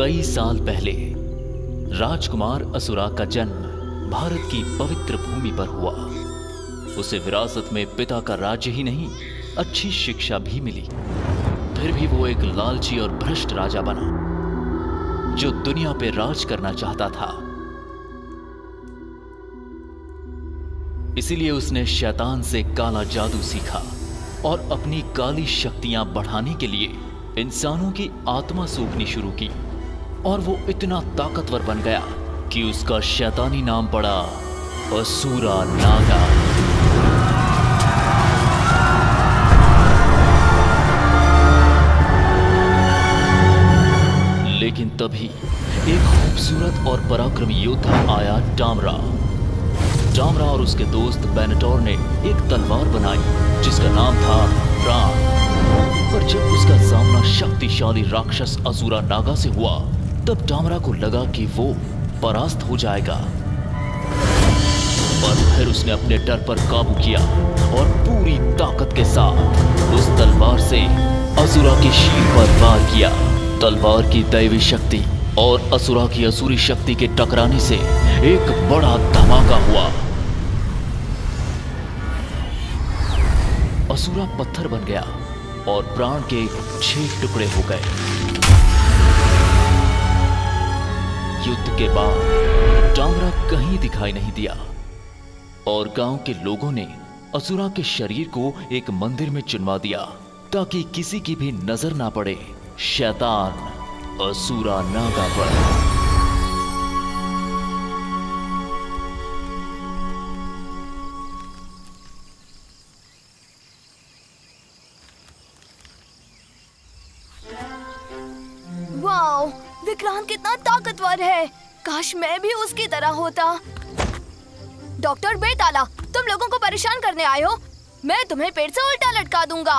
कई साल पहले राजकुमार असुरा का जन्म भारत की पवित्र भूमि पर हुआ। उसे विरासत में पिता का राज्य ही नहीं, अच्छी शिक्षा भी मिली। फिर भी वो एक लालची और भ्रष्ट राजा बना जो दुनिया पे राज करना चाहता था। इसीलिए उसने शैतान से काला जादू सीखा और अपनी काली शक्तियां बढ़ाने के लिए इंसानों की आत्मा सूखनी शुरू की। और वो इतना ताकतवर बन गया कि उसका शैतानी नाम पड़ा असुरा नागा। लेकिन तभी एक खूबसूरत और पराक्रमी योद्धा आया, डामरा। डामरा और उसके दोस्त बेनेटोर ने एक तलवार बनाई जिसका नाम था प्राण। पर जब उसका सामना शक्तिशाली राक्षस असुरा नागा से हुआ, तब डामरा को लगा कि वो परास्त हो जाएगा। पर फिर उसने अपने डर पर काबू किया और पूरी ताकत के साथ उस तलवार से असुरा के शीर पर वार किया। तलवार की दैवी शक्ति और असुरा की असुरी शक्ति के टकराने से एक बड़ा धमाका हुआ। असुरा पत्थर बन गया और प्राण के 6 टुकड़े हो गए। युद्ध के बाद डामरा कहीं दिखाई नहीं दिया और गांव के लोगों ने असुरा के शरीर को एक मंदिर में चुनवा दिया ताकि किसी की भी नजर ना पड़े शैतान असुरा नागा पर। वाओ, विक्रांत कितना ताकतवर है। काश मैं भी उसकी तरह होता। डॉक्टर बेताला, तुम लोगों को परेशान करने आए हो। मैं तुम्हें पेड़ से उल्टा लटका दूंगा।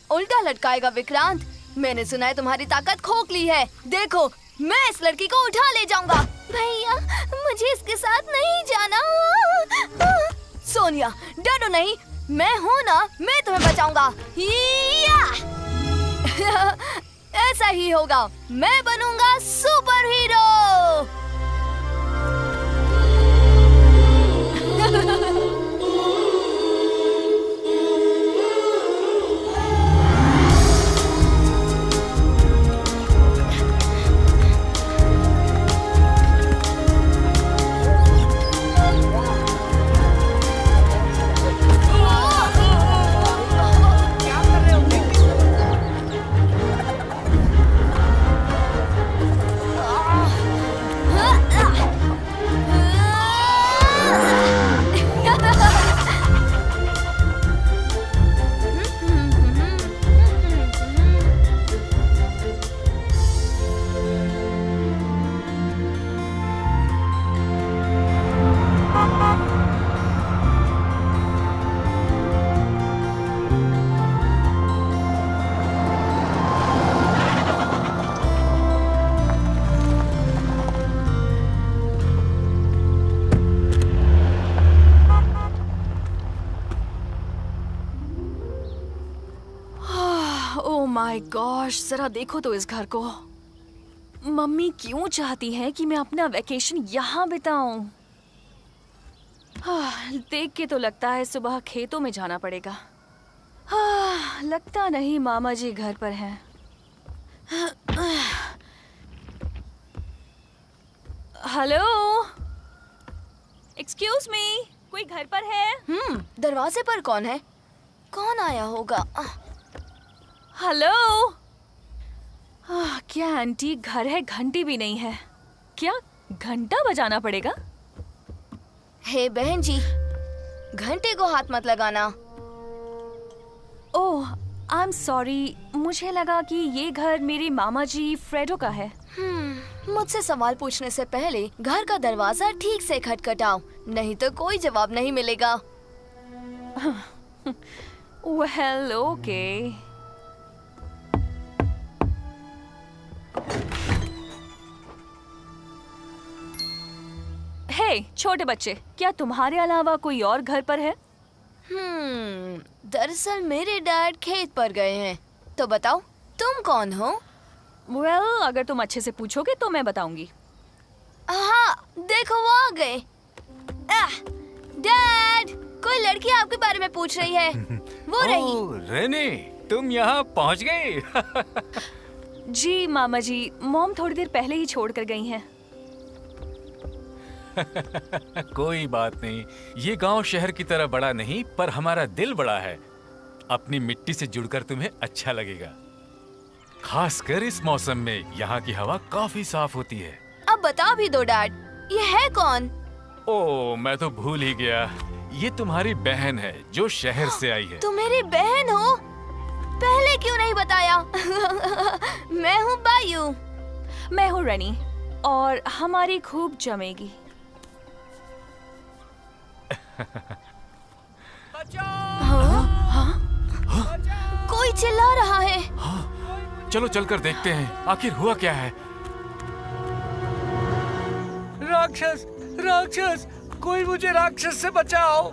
उल्टा लटकाएगा विक्रांत? मैंने सुना है तुम्हारी ताकत खोखली है। देखो, मैं इस लड़की को उठा ले जाऊंगा। भैया, मुझे इसके साथ नहीं जाना। सोनिया, डरो नहीं, मैं हूँ ना, मैं तुम्हें बचाऊंगा। ऐसा ही होगा, मैं बनूंगा सुपर हीरो। माय गॉश, जरा देखो तो इस घर को। मम्मी क्यों चाहती हैं कि मैं अपना वैकेशन यहाँ बिताऊं? देख के तो लगता है सुबह खेतों में जाना पड़ेगा। लगता नहीं मामा जी घर पर हैं। हेलो, एक्सक्यूज मी, कोई घर पर है? दरवाजे पर कौन है? कौन आया होगा? हेलो, क्या आंटी घर है? घंटी भी नहीं है। क्या घंटा बजाना पड़ेगा? हे बहन जी, घंटे को हाथ मत लगाना। ओह, आई एम सॉरी, मुझे लगा कि ये घर मेरे मामा जी फ्रेडो का है। मुझसे सवाल पूछने से पहले घर का दरवाजा ठीक से खटखटाओ, नहीं तो कोई जवाब नहीं मिलेगा। Well, okay. हे छोटे बच्चे, क्या तुम्हारे अलावा कोई और घर पर है? दरअसल मेरे डैड खेत पर गए हैं। तो बताओ, तुम कौन हो? अगर तुम अच्छे से पूछोगे तो मैं बताऊंगी। हाँ, देखो वो आ गए। डैड, कोई लड़की आपके बारे में पूछ रही है। वो रही। ओह, रेनी, तुम यहाँ पहुँच गई। जी मामा जी, मॉम थोड़ी देर पहले ही छोड़ कर गई हैं। कोई बात नहीं, ये गांव शहर की तरह बड़ा नहीं, पर हमारा दिल बड़ा है। अपनी मिट्टी से जुड़कर तुम्हें अच्छा लगेगा, खासकर इस मौसम में। यहाँ की हवा काफी साफ होती है। अब बता भी दो डैड, ये है कौन? ओह, मैं तो भूल ही गया। ये तुम्हारी बहन है जो शहर से आई है। तुम मेरी बहन हो? पहले क्यों नहीं बताया? मैं हूँ बायू। मैं हूँ रेनी, और हमारी खूब जमेगी। कोई चिल्ला रहा है। चलो चलकर देखते हैं, आखिर हुआ क्या है। राक्षस, राक्षस, कोई मुझे राक्षस से बचाओ।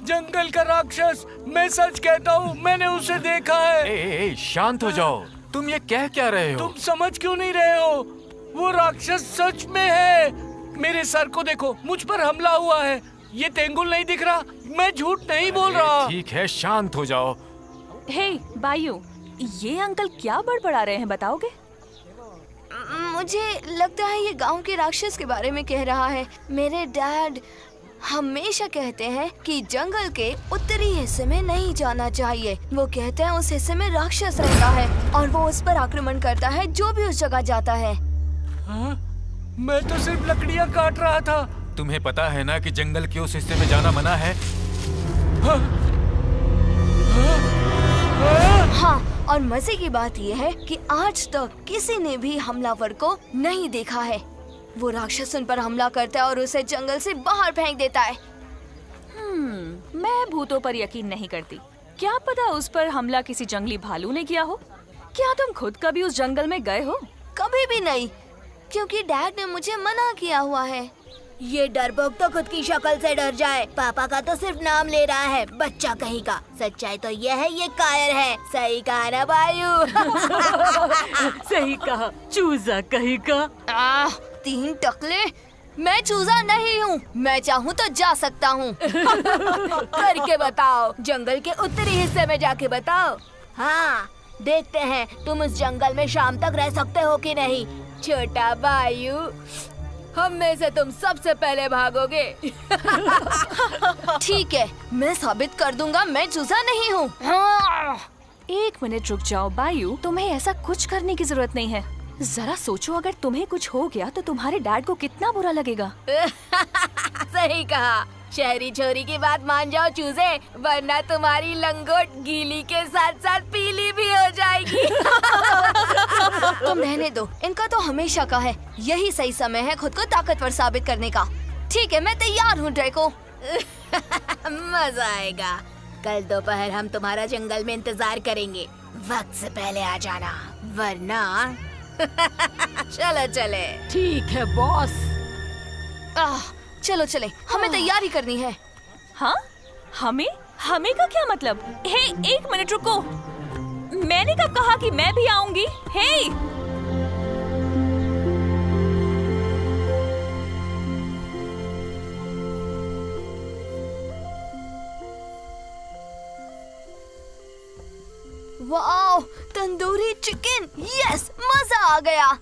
जंगल का राक्षस, मैं सच कहता हूँ, मैंने उसे देखा है। ए, शांत हो जाओ। तुम ये कह क्या रहे हो? तुम समझ क्यों नहीं रहे हो? वो राक्षस सच में है। मेरे सर को देखो, मुझ पर हमला हुआ है। ये तेंगुल नहीं दिख रहा, मैं झूठ नहीं बोल रहा। ठीक है, शांत हो जाओ। हे बायू, ये अंकल क्या बड़बड़ा रहे हैं, बताओगे? मुझे लगता है ये गांव के राक्षस के बारे में कह रहा है। मेरे डैड हमेशा कहते हैं कि जंगल के उत्तरी हिस्से में नहीं जाना चाहिए। वो कहते हैं उस हिस्से में राक्षस रहता है और वो उस पर आक्रमण करता है जो भी उस जगह जाता है। हाँ? मैं तो सिर्फ लकड़ियाँ काट रहा था। तुम्हें पता है ना कि जंगल के उस हिस्से में जाना मना है। हाँ? हाँ? हाँ? हाँ, और मजे की बात यह है कि आज तक किसी ने भी हमलावर को नहीं देखा है। वो राक्षस उन पर हमला करता है और उसे जंगल से बाहर फेंक देता है। मैं भूतों पर यकीन नहीं करती। क्या पता उस पर हमला किसी जंगली भालू ने किया हो। क्या तुम खुद कभी उस जंगल में गए हो? कभी भी नहीं, क्योंकि डैड ने मुझे मना किया हुआ है। ये डरपोक तो खुद की शक्ल से डर जाए, पापा का तो सिर्फ नाम ले रहा है, बच्चा कहीं का। सच्चाई तो ये है, ये कायर है। सही कहा ना बायू? सही कहा, चूजा कहीं का। 3 टकले, मैं चूजा नहीं हूँ। मैं चाहूँ तो जा सकता हूँ। करके बताओ, जंगल के उत्तरी हिस्से में जाके बताओ। हाँ, देखते हैं तुम उस जंगल में शाम तक रह सकते हो कि नहीं। छोटा बायू, हम में से तुम सबसे पहले भागोगे। ठीक है, मैं साबित कर दूंगा मैं चूजा नहीं हूँ। 1 मिनट रुक जाओ बायू, तुम्हें ऐसा कुछ करने की जरूरत नहीं है। जरा सोचो, अगर तुम्हें कुछ हो गया तो तुम्हारे डैड को कितना बुरा लगेगा। सही कहा। शहरी छोरी की बात मान जाओ चूजे, वरना तुम्हारी लंगोट गीली के साथ साथ पीली भी हो जाएगी। तुम रहने दो, इनका तो हमेशा का है। यही सही समय है खुद को ताकतवर साबित करने का। ठीक है, मैं तैयार हूँ ड्रैको। मजा आएगा। कल दोपहर हम तुम्हारा जंगल में इंतजार करेंगे। वक्त से पहले आ जाना, वरना चलो चले। ठीक है बॉस। चलो चले, हमें तैयारी करनी है। हाँ, हमें का क्या मतलब? हे, 1 मिनट रुको। मैंने कब कहा कि मैं भी आऊंगी? हे, वाओ, तंदूरी चिकन, यस, मजा आ गया।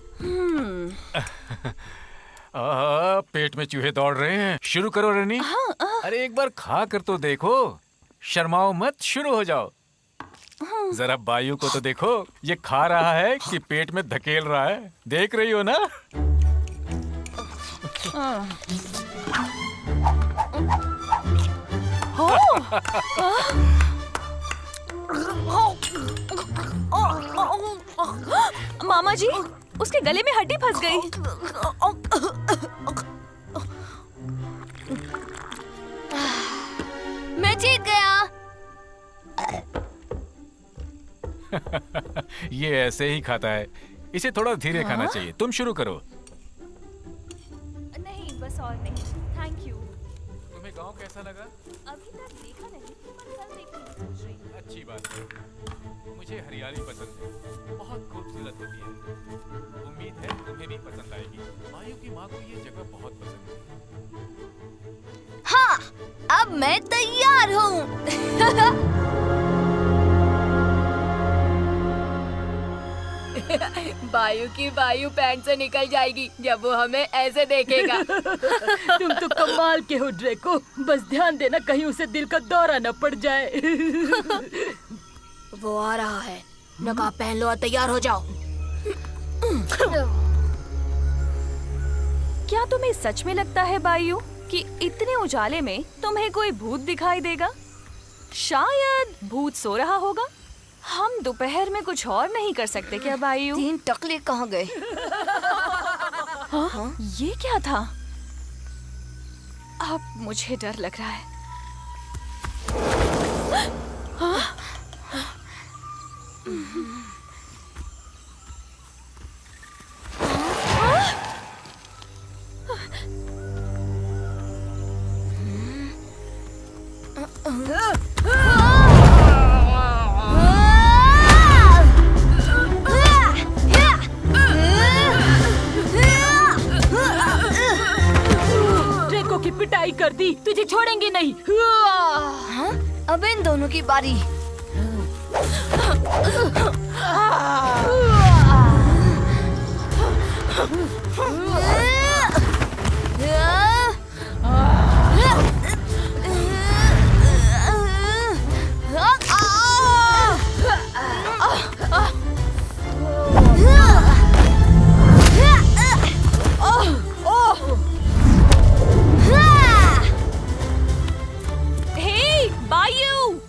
पेट में चूहे दौड़ रहे हैं। शुरू करो रेनी। अरे एक बार खा कर तो देखो, शर्माओ मत, शुरू हो जाओ। जरा बायू को तो देखो, ये खा रहा है कि पेट में धकेल रहा है। देख रही हो ना? मामा जी, उसके गले में हड्डी फंस गई। मैं जीत गया। ये ऐसे ही खाता है, इसे थोड़ा धीरे खाना चाहिए। तुम शुरू करो। नहीं, बस और नहीं, थैंक यू। तुम्हें गांव कैसा लगा? अभी तक देखा नहीं, पर कल देखने की सोच रही हूँ। अच्छी बात है। मुझे हरियाली पसंद है, बहुत खूबसूरत होती है। उम्मीद है तुम्हें भी पसंद आएगी। बायू की माँ को ये जगह बहुत पसंद है। हाँ, अब मैं तैयार हूँ। बायू की वायु पैंट से निकल जाएगी जब वो हमें ऐसे देखेगा। तुम तो कमाल के हो ड्रेको, बस ध्यान देना कहीं उसे दिल का दौरा न पड़ जाए। वो आ रहा है, नकाब पहन लो और तैयार हो जाओ। क्या तुम्हें सच में लगता है बायू कि इतने उजाले में तुम्हें कोई भूत दिखाई देगा? शायद भूत सो रहा होगा। हम दोपहर में कुछ और नहीं कर सकते क्या बायू? 3 टकले कहाँ गए? हाँ? ये क्या था? अब मुझे डर लग रहा है। हाँ? ड्रेको की पिटाई कर दी, तुझे छोड़ेंगे नहीं। हाँ? अब इन दोनों की बारी। हे बायू!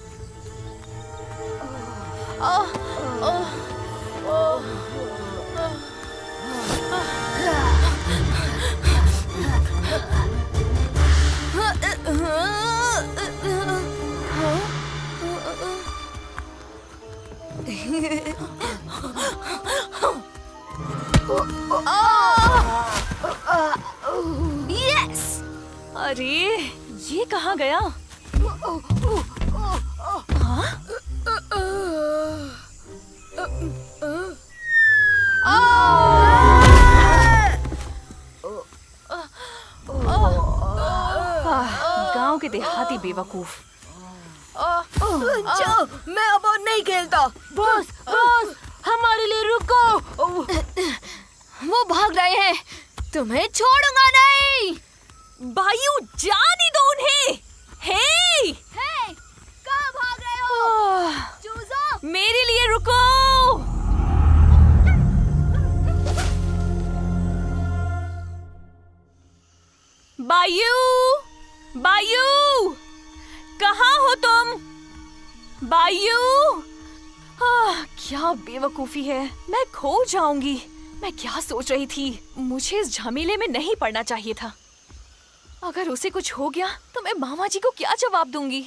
यस! अरे ये कहाँ गया? गांव के देहाती बेवकूफ। जो मैं अब और नहीं खेलता। बॉस, बॉस, हमारे लिए रुको। वो भाग रहे हैं, तुम्हें छोड़ूंगा नहीं। बायू जाने दो उन्हें। हे! हे, कहाँ भाग रहे हो? चूजो! मेरे लिए रुको। बायू! बायू! कहाँ हो तुम? बायू! क्या बेवकूफी है, मैं खो जाऊंगी। मैं क्या सोच रही थी, मुझे इस झमेले में नहीं पड़ना चाहिए था। अगर उसे कुछ हो गया तो मैं मामा जी को क्या जवाब दूंगी?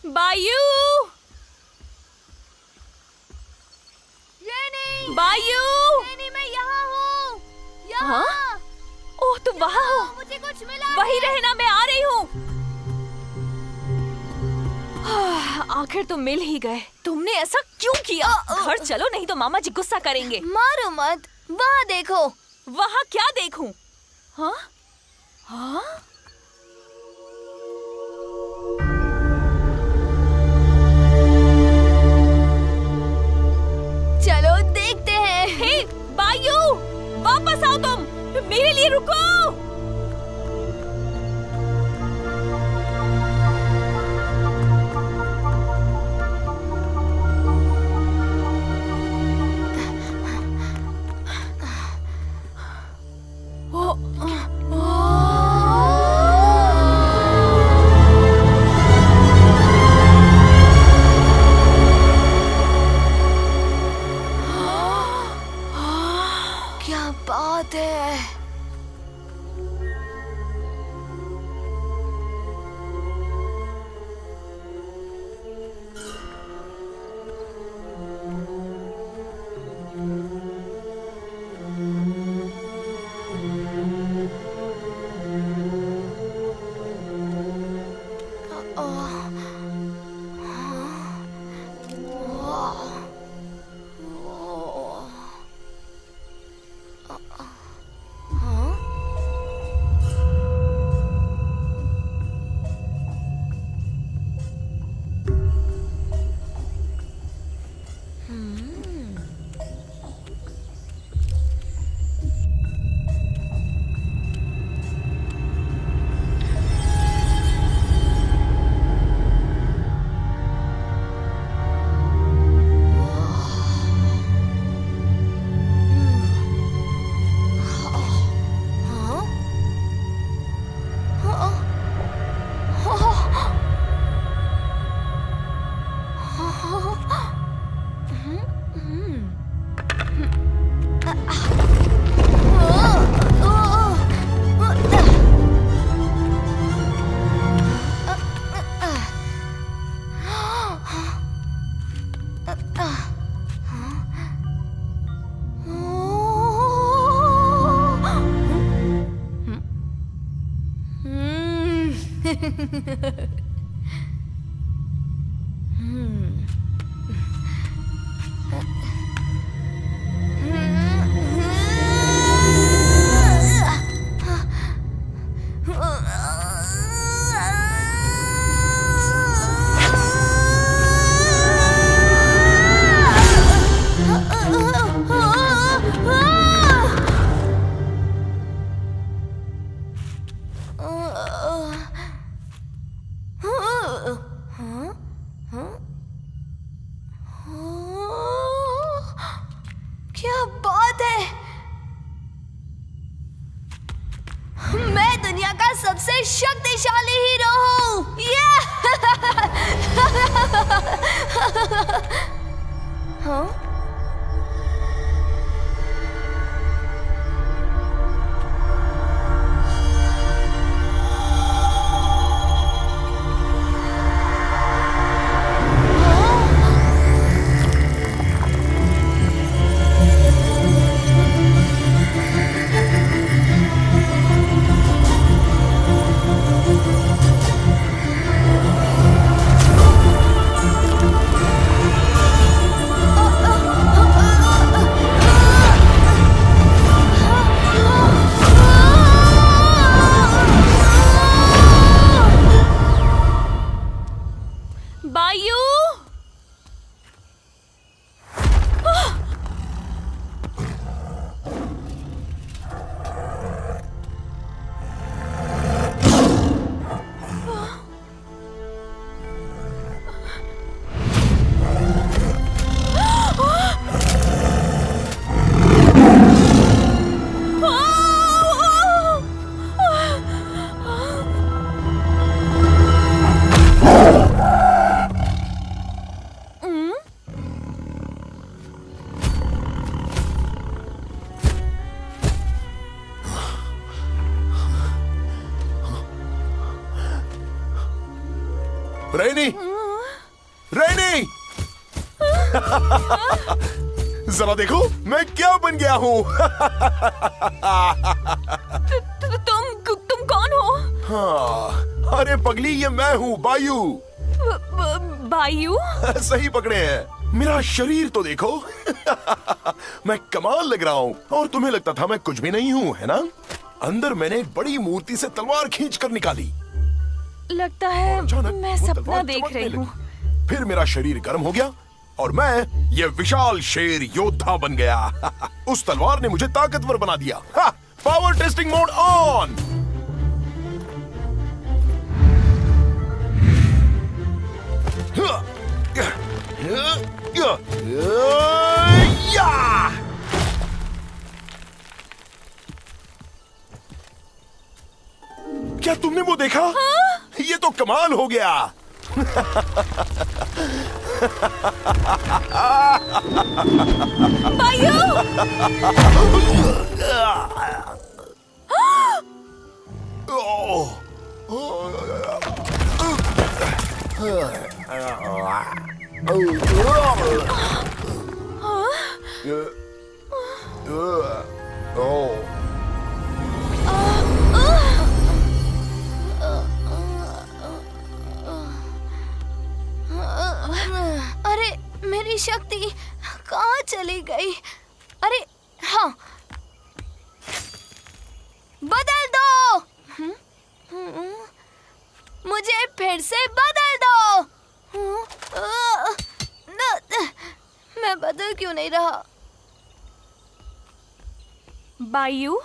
बायू! रेनी! बायू! रेनी, मैं यहाँ हूँ। यहाँ। हाँ? ओह, तुम वहाँ हो? मुझे कुछ मिला वही है। रहना, मैं आ रही हूँ। आखिर तुम मिल ही गए। तुमने ऐसा क्यों किया? घर चलो, नहीं तो मामा जी गुस्सा करेंगे। मारो मत, वहाँ देखो। वहाँ क्या देखूं? हाँ? हाँ? चलो देखते हैं। हे बायू, वापस आओ तुम। मेरे लिए रुको। क्या बात है। क्या बात है! मैं दुनिया का सबसे शक्तिशाली हीरो हूँ। हाँ? बायू! रेनी, रेनी! जरा देखो मैं क्या बन गया हूँ। तुम कौन हो? हाँ, अरे पगली ये मैं हूँ बायू। बायू? सही पकड़े हैं। मेरा शरीर तो देखो। मैं कमाल लग रहा हूँ और तुम्हें लगता था मैं कुछ भी नहीं हूँ, है ना? अंदर मैंने एक बड़ी मूर्ति से तलवार खींचकर निकाली। लगता है मैं सपना देख रही हूँ। फिर मेरा शरीर गर्म हो गया और मैं ये विशाल शेर योद्धा बन गया। उस तलवार ने मुझे ताकतवर बना दिया। Power testing mode on. क्या तुमने वो देखा? हाँ? ये तो कमाल हो गया। बायू! अरे मेरी शक्ति कहाँ चली गई? अरे हाँ, बदल दो। मुझे फिर से बदल दो। मैं बदल क्यों नहीं रहा? बायू,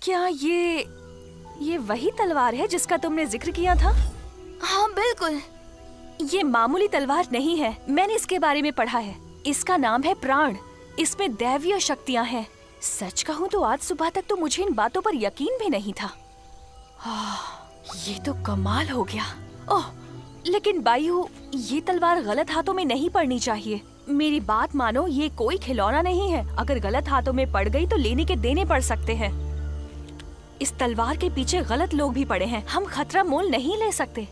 क्या ये वही तलवार है जिसका तुमने जिक्र किया था? हाँ बिल्कुल। ये मामूली तलवार नहीं है, मैंने इसके बारे में पढ़ा है। इसका नाम है प्राण। इसमें दैवीय शक्तियाँ हैं। सच कहूँ तो आज सुबह तक तो मुझे इन बातों पर यकीन भी नहीं था। ये तो कमाल हो गया। ओह, लेकिन बायू, ये तलवार गलत हाथों में नहीं पड़नी चाहिए। मेरी बात मानो, ये कोई खिलौना नहीं है। अगर गलत हाथों में पड़ गई तो लेने के देने पड़ सकते हैं। इस तलवार के पीछे गलत लोग भी पड़े हैं। हम खतरा मोल नहीं ले सकते।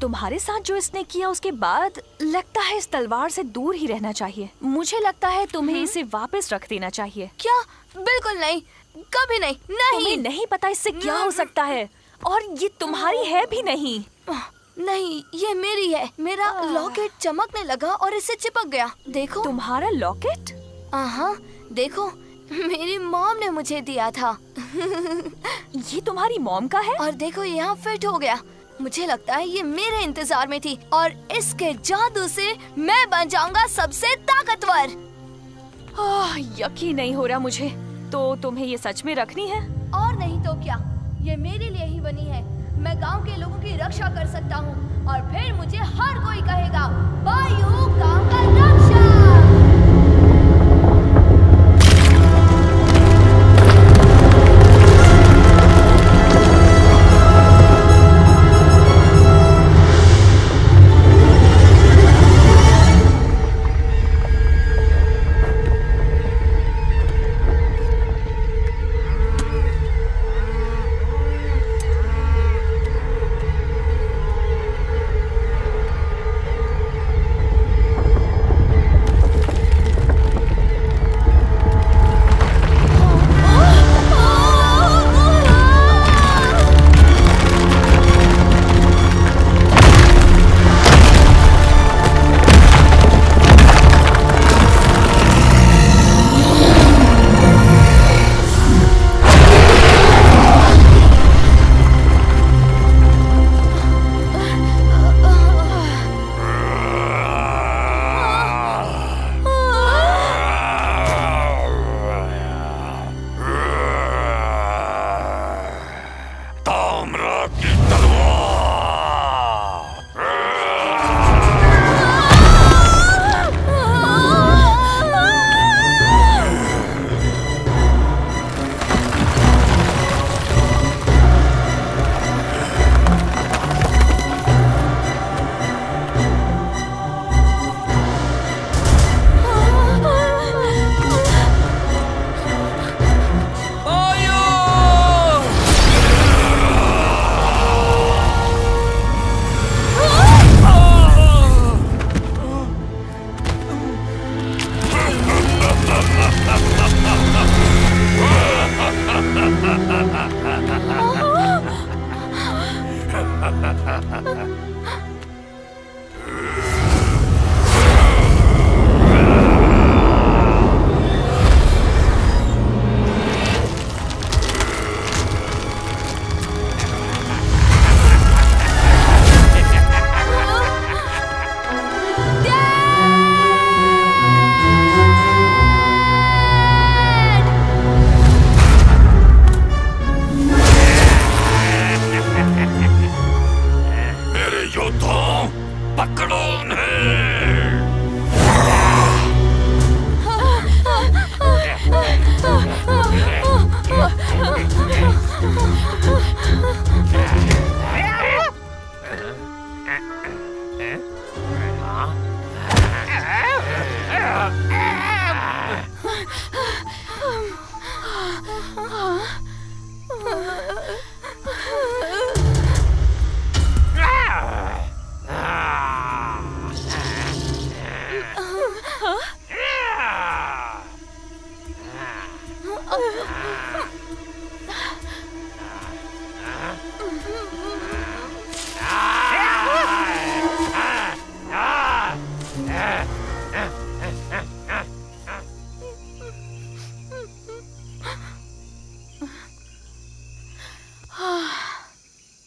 तुम्हारे साथ जो इसने किया उसके बाद लगता है इस तलवार से दूर ही रहना चाहिए। मुझे लगता है तुम्हें इसे वापस रख देना चाहिए। क्या? बिल्कुल नहीं, कभी नहीं। नहीं, तुम्हें नहीं पता इससे क्या हो सकता है। और ये तुम्हारी है भी नहीं। नहीं, ये मेरी है। मेरा लॉकेट चमकने लगा और इसे चिपक गया। देखो। तुम्हारा लॉकेट? हाँ, देखो, मेरी मॉम ने मुझे दिया था। ये तुम्हारी मॉम का है? और देखो यहाँ फिट हो गया। मुझे लगता है ये मेरे इंतजार में थी और इसके जादू से मैं बन जाऊंगा सबसे ताकतवर। यकीन नहीं हो रहा मुझे। तो तुम्हें ये सच में रखनी है? और नहीं तो क्या, ये मेरे लिए ही बनी है। मैं गांव के लोगों की रक्षा कर सकता हूँ और फिर मुझे हर कोई कहेगा, बायू गांव का रक्षक।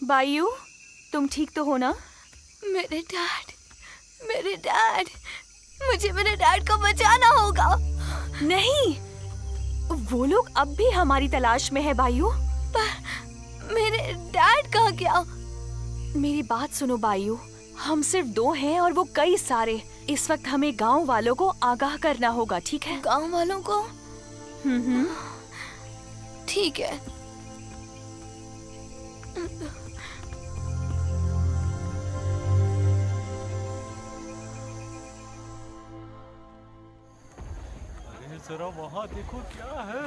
बायू, तुम ठीक तो हो ना? मेरे डैड, मुझे मेरे डैड को बचाना होगा। नहीं, वो लोग अब भी हमारी तलाश में है बायू। पर मेरे डैड कहाँ गया? मेरी बात सुनो बायू, हम सिर्फ 2 हैं और वो कई सारे। इस वक्त हमें गांव वालों को आगाह करना होगा, ठीक है? गांव वालों को? ठीक है। जरा वहाँ देखो क्या है।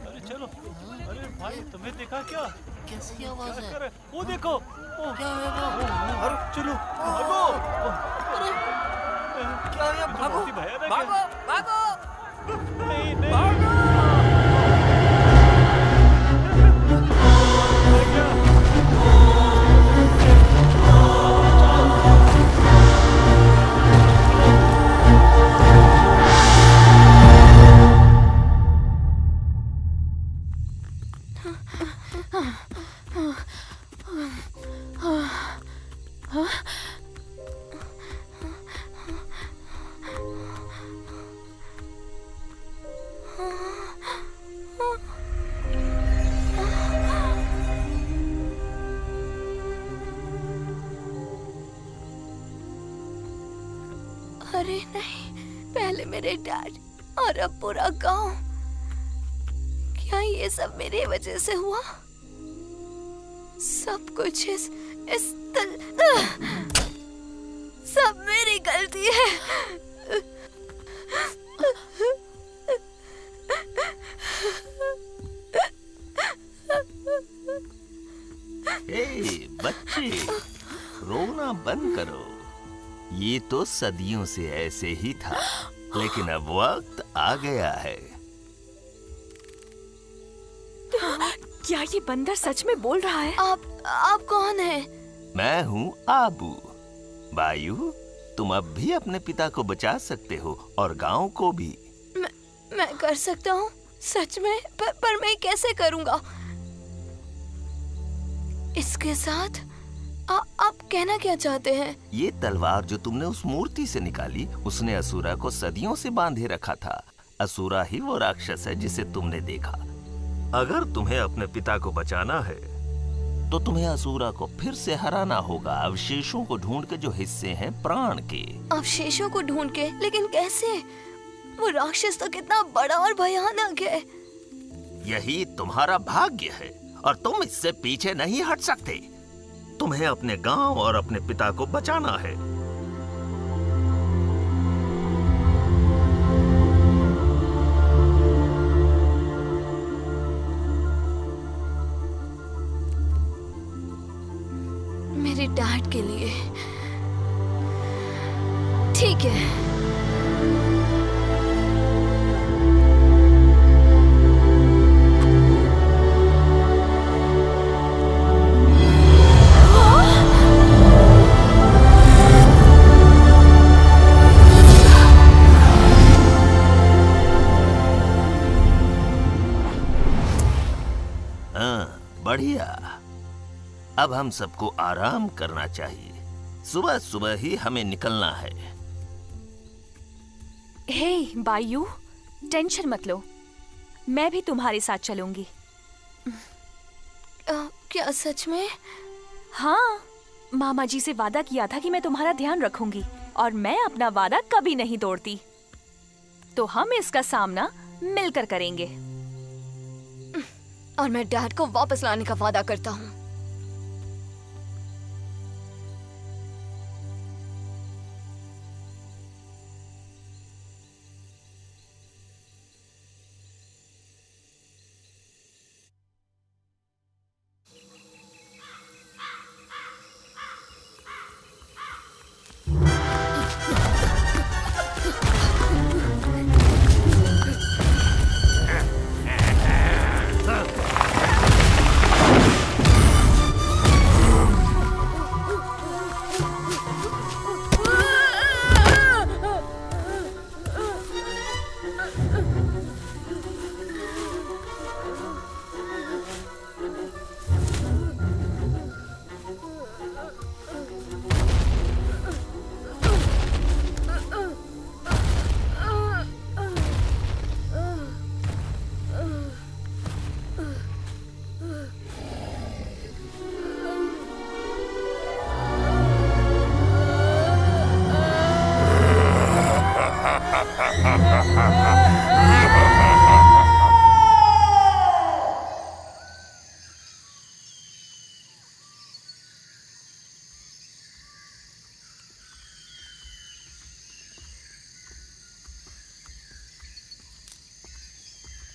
अरे चलो, अरे भाई तुम्हें देखा क्या? कैसी आवाज है? वो देखो, क्या है वो? अरे चलो भागो। अरे क्या है? भागो भागो भागो। नहीं। अरे नहीं, पहले मेरे डैड और अब पूरा गांव। क्या ये सब मेरी वजह से हुआ? सब कुछ सब मेरी गलती है। ए, बच्चे, रोना बंद करो। ये तो सदियों से ऐसे ही था, लेकिन अब वक्त आ गया है। क्या ये बंदर सच में बोल रहा है? आप कौन हैं? मैं हूँ आबू। बायू, तुम अब भी अपने पिता को बचा सकते हो और गांव को भी। मैं कर सकता हूँ सच में, पर मैं कैसे करूँगा? इसके साथ आप कहना क्या चाहते हैं? ये तलवार जो तुमने उस मूर्ति से निकाली, उसने असुरा को सदियों से बांधे रखा था। असुरा ही वो राक्षस है जिसे तुमने देखा। अगर तुम्हें अपने पिता को बचाना है तो तुम्हें असुरा को फिर से हराना होगा, अवशेषों को ढूंढ के जो हिस्से हैं प्राण के। अवशेषों को ढूंढ के? लेकिन कैसे? वो राक्षस तो कितना बड़ा और भयानक है। यही तुम्हारा भाग्य है और तुम इससे पीछे नहीं हट सकते। तुम्हें अपने गांव और अपने पिता को बचाना है। मेरे डैड के लिए। ठीक है। बढ़िया। अब हम सबको आराम करना चाहिए। सुबह सुबह ही हमें निकलना है। हे बायू, टेंशन मत लो, मैं भी तुम्हारे साथ चलूंगी। क्या सच में? हाँ, मामा जी से वादा किया था कि मैं तुम्हारा ध्यान रखूंगी और मैं अपना वादा कभी नहीं तोड़ती। तो हम इसका सामना मिलकर करेंगे। और मैं डैड को वापस लाने का वादा करता हूँ।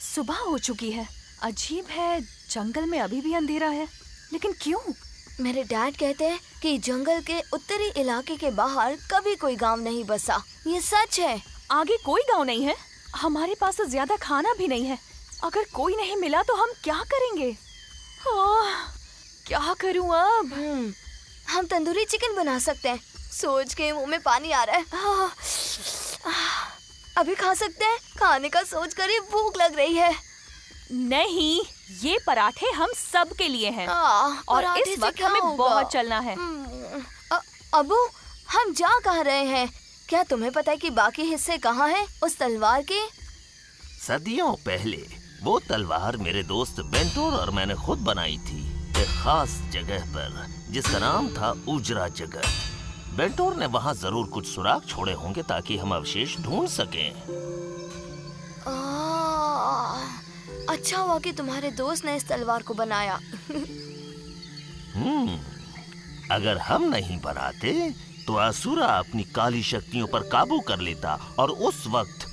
सुबह हो चुकी है। अजीब है, जंगल में अभी भी अंधेरा है, लेकिन क्यों? मेरे डैड कहते हैं कि जंगल के उत्तरी इलाके के बाहर कभी कोई गांव नहीं बसा। ये सच है। आगे कोई गांव नहीं है। हमारे पास तो ज्यादा खाना भी नहीं है। अगर कोई नहीं मिला तो हम क्या करेंगे? क्या करूं अब? हम तंदूरी चिकन बना सकते हैं। सोच के मुंह में पानी आ रहा है। अभी खा सकते हैं? खाने का सोच कर ही भूख लग रही है। नहीं, ये पराठे हम सब के लिए हैं। और इस वक्त हमें बहुत चलना है। अबू, हम जा कहाँ रहे हैं? क्या तुम्हें पता है कि बाकी हिस्से कहाँ हैं उस तलवार के? सदियों पहले वो तलवार मेरे दोस्त बेंटोर और मैंने खुद बनाई थी, एक खास जगह पर जिसका नाम था उजरा जगत। बेंटोर ने वहाँ जरूर कुछ सुराग छोड़े होंगे ताकि हम अवशेष ढूंढ सकें। अच्छा हुआ कि तुम्हारे दोस्त ने इस तलवार को बनाया। अगर हम नहीं बनाते तो असुरा अपनी काली शक्तियों पर काबू कर लेता और उस वक्त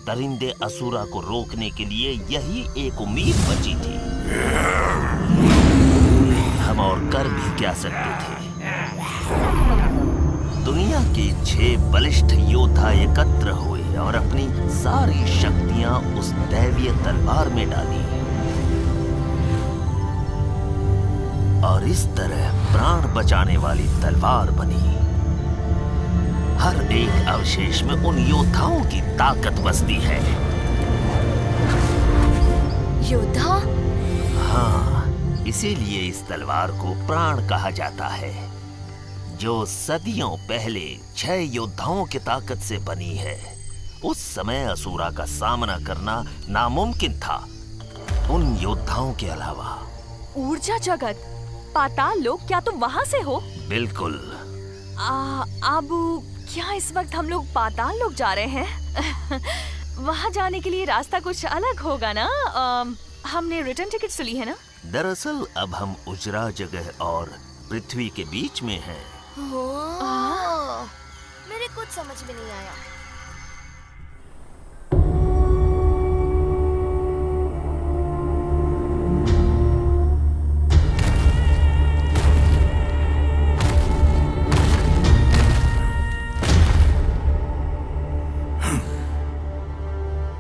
दरिंदे असुरा को रोकने के लिए यही एक उम्मीद बची थी। हम और कर भी क्या सकते थे। दुनिया के 6 बलिष्ठ योद्धा एकत्र हुए और अपनी सारी शक्तियां उस दैवीय तलवार में डाली और इस तरह प्राण बचाने वाली तलवार बनी। हर एक अवशेष में उन योद्धाओं की ताकत बसती है। योद्धा? हाँ, इसीलिए इस तलवार को प्राण कहा जाता है, जो सदियों पहले 6 योद्धाओं की ताकत से बनी है। उस समय असुरा का सामना करना नामुमकिन था उन योद्धाओं के अलावा। ऊर्जा जगत, पाताल लोक, क्या तुम वहाँ से हो? बिल्कुल। आबू, क्या इस वक्त हम लोग पाताल लोक जा रहे हैं? वहाँ जाने के लिए रास्ता कुछ अलग होगा ना? हमने रिटर्न टिकट सुनी है ना? दरअसल अब हम उजरा जगह और पृथ्वी के बीच में हैं। मेरे कुछ समझ में नहीं आया।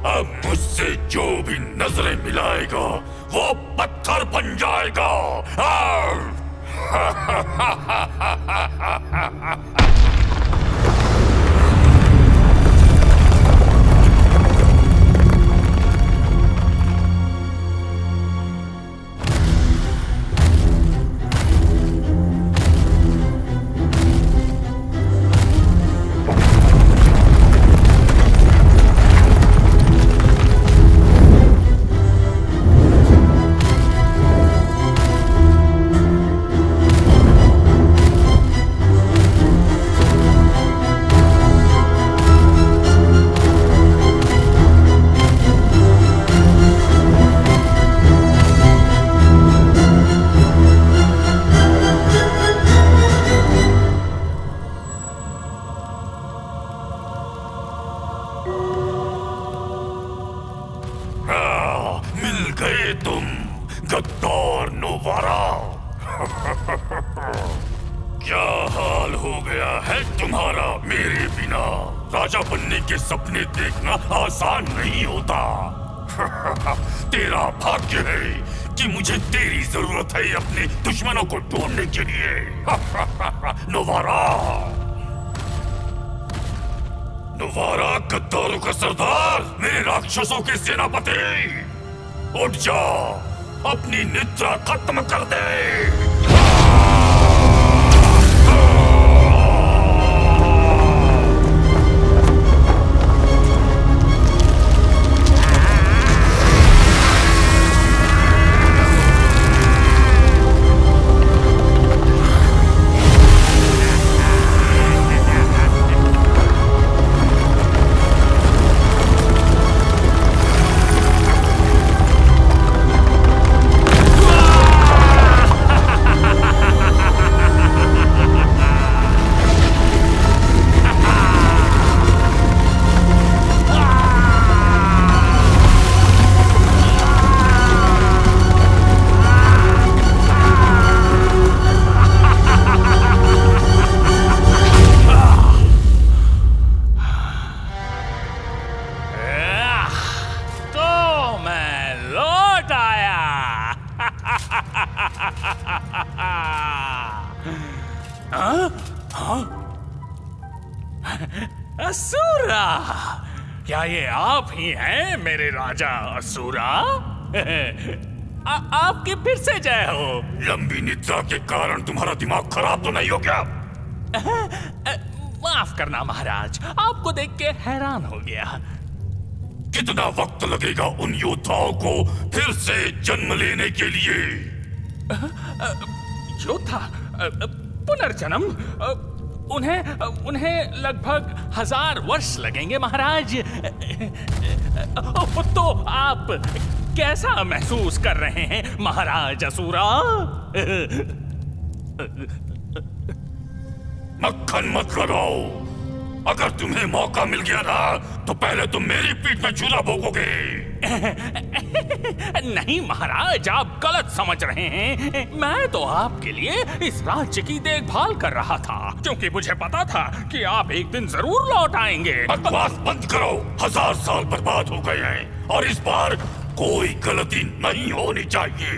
अब मुझसे जो भी नजरें मिलाएगा वो पत्थर बन जाएगा। क्या हाल हो गया है तुम्हारा मेरे बिना? राजा बनने के सपने देखना आसान नहीं होता। तेरा भाग्य है कि मुझे तेरी जरूरत है अपने दुश्मनों को ढूंढने के लिए। नोवारा, नोवारा गद्दारों का सरदार, मेरे राक्षसों के सेनापति, उठ जा, अपनी निद्रा खत्म कर दे। असुरा, क्या ये आप ही हैं मेरे राजा असुरा? आपकी फिर से जय हो। लंबी निद्रा के कारण तुम्हारा दिमाग खराब तो नहीं हो क्या? माफ करना महाराज, आपको देख के हैरान हो गया। कितना वक्त लगेगा उन योद्धाओं को फिर से जन्म लेने के लिए? योद्धा? पुनर्जन्म? उन्हें लगभग 1000 वर्ष लगेंगे महाराज। तो आप कैसा महसूस कर रहे हैं महाराज असुरा? मक्खन मत लगाओ। अगर तुम्हें मौका मिल गया ना तो पहले तुम मेरी पीठ में चूल्हा भोगोगे। नहीं महाराज, आप गलत समझ रहे हैं। मैं तो आपके लिए इस राज्य की देखभाल कर रहा था, क्योंकि मुझे पता था कि आप एक दिन जरूर लौट आएंगे। बकवास बंद करो। 1000 साल बर्बाद हो गए हैं और इस बार कोई गलती नहीं होनी चाहिए।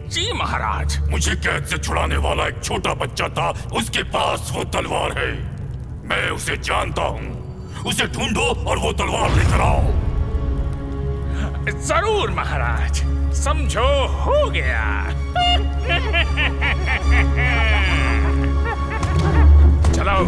जी महाराज। मुझे कैद से छुड़ाने वाला एक छोटा बच्चा था, उसके पास वो तलवार है। मैं उसे जानता हूँ। उसे ढूंढो और वो तलवार लेकर आओ। जरूर महाराज, समझो हो गया। चलो।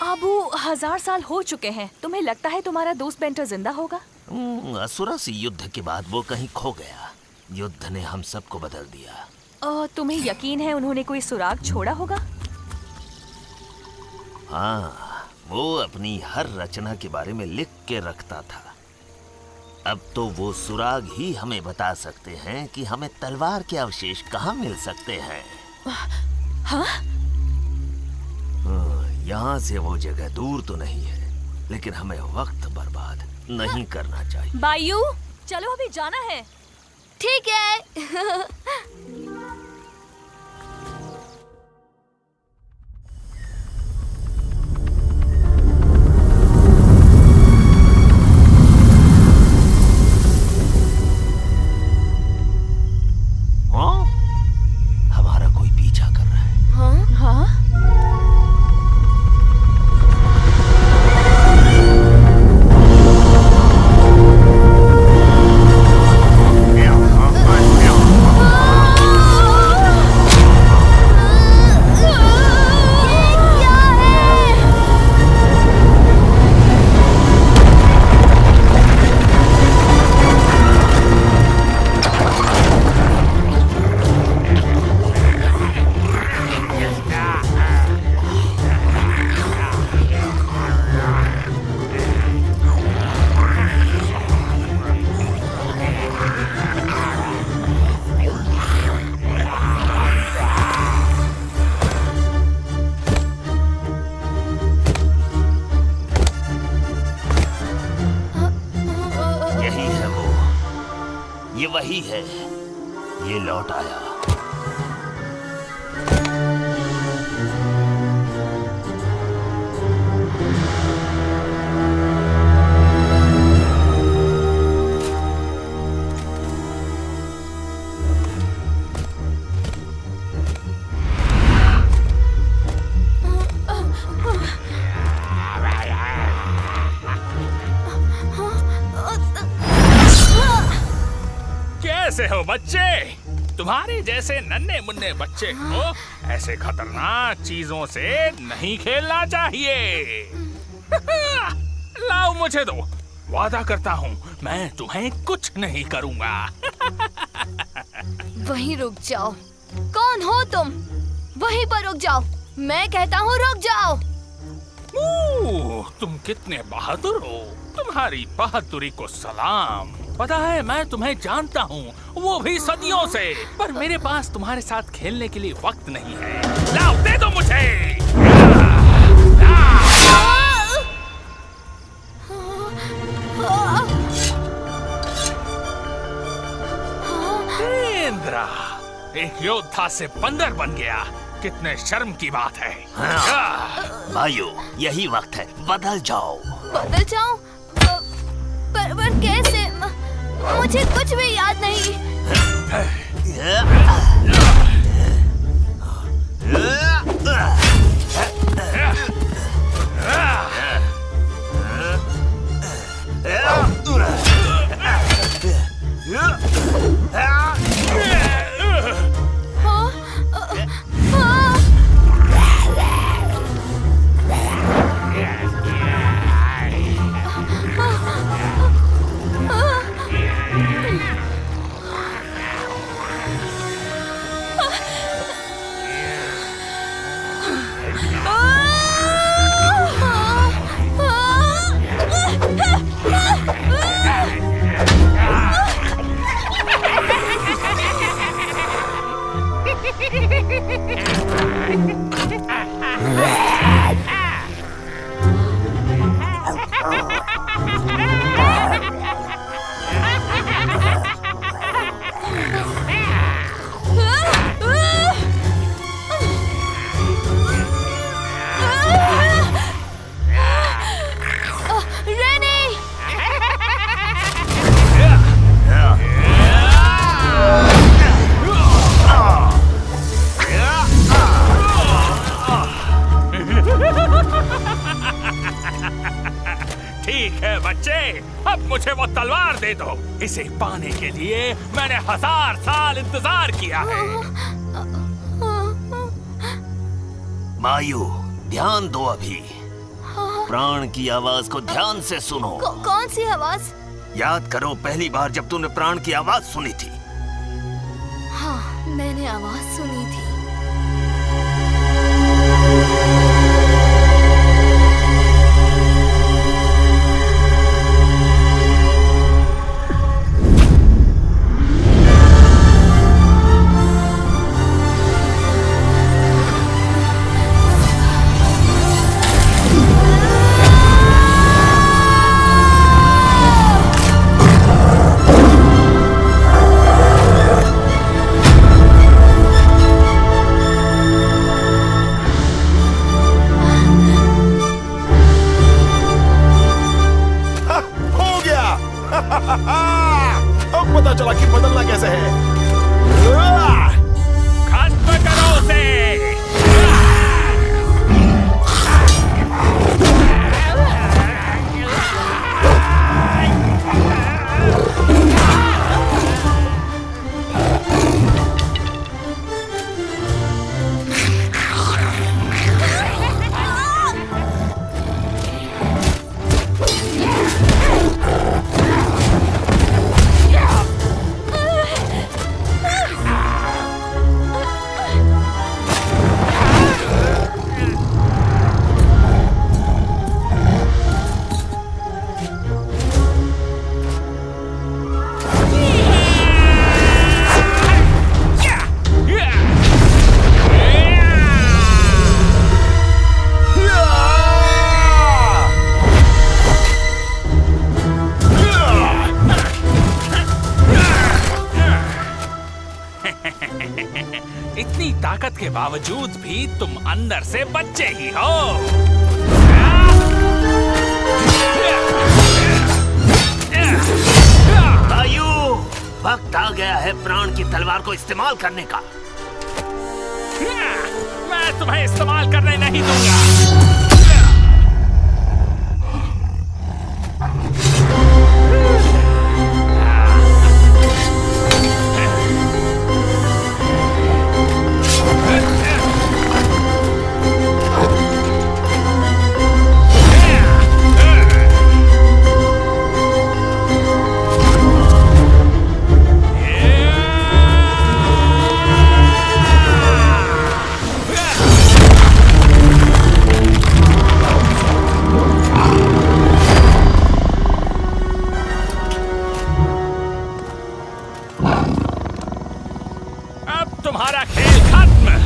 अबू 1000 साल हो चुके हैं। तुम्हें लगता है तुम्हारा दोस्त बेंटर जिंदा होगा? असुरा से युद्ध के बाद वो कहीं खो गया। युद्ध ने हम सबको बदल दिया। तुम्हें यकीन है उन्होंने कोई सुराग छोड़ा होगा? हाँ, वो अपनी हर रचना के बारे में लिख के रखता था। अब तो वो सुराग ही हमें बता सकते हैं कि हमें तलवार के अवशेष कहाँ मिल सकते हैं। हाँ? यहाँ से वो जगह दूर तो नहीं है, लेकिन हमें वक्त बर्बाद नहीं करना चाहिए। बायू, चलो अभी जाना है। ठीक है। हाँ? हमारा कोई पीछा कर रहा है। हाँ? हाँ? ये वही है, ये लौट आया। कैसे हो बच्चे? तुम्हारे जैसे नन्हे मुन्ने बच्चे को ऐसे खतरनाक चीजों से नहीं खेलना चाहिए। लाओ मुझे दो, वादा करता हूँ मैं तुम्हें कुछ नहीं करूँगा। वहीं रुक जाओ। कौन हो तुम? वहीं पर रुक जाओ। मैं कहता हूँ रुक जाओ। तुम कितने बहादुर हो। तुम्हारी बहादुरी को सलाम। पता है मैं तुम्हें जानता हूँ, वो भी सदियों से, पर मेरे पास तुम्हारे साथ खेलने के लिए वक्त नहीं है। लाओ दे दो मुझे। इंद्रा एक योद्धा से बंदर बन गया, कितने शर्म की बात है। भाइयों यही वक्त है, बदल जाओ। बदल जाऊं? पर कैसे? मुझे कुछ भी याद नहीं। इसे पाने के लिए मैंने 1000 साल इंतजार किया है। मायू ध्यान दो, अभी प्राण की आवाज को ध्यान से सुनो। कौन सी आवाज? याद करो पहली बार जब तुमने प्राण की आवाज सुनी थी। हाँ मैंने आवाज सुनी थी। अब पता चला कि बदलना कैसे है। खत्म करो उसे। इतनी ताकत के बावजूद भी तुम अंदर से बच्चे ही हो। वायु, वक्त आ गया है प्राण की तलवार को इस्तेमाल करने का। मैं तुम्हें इस्तेमाल करने नहीं दूंगा। तुम्हारा खेल खत्म।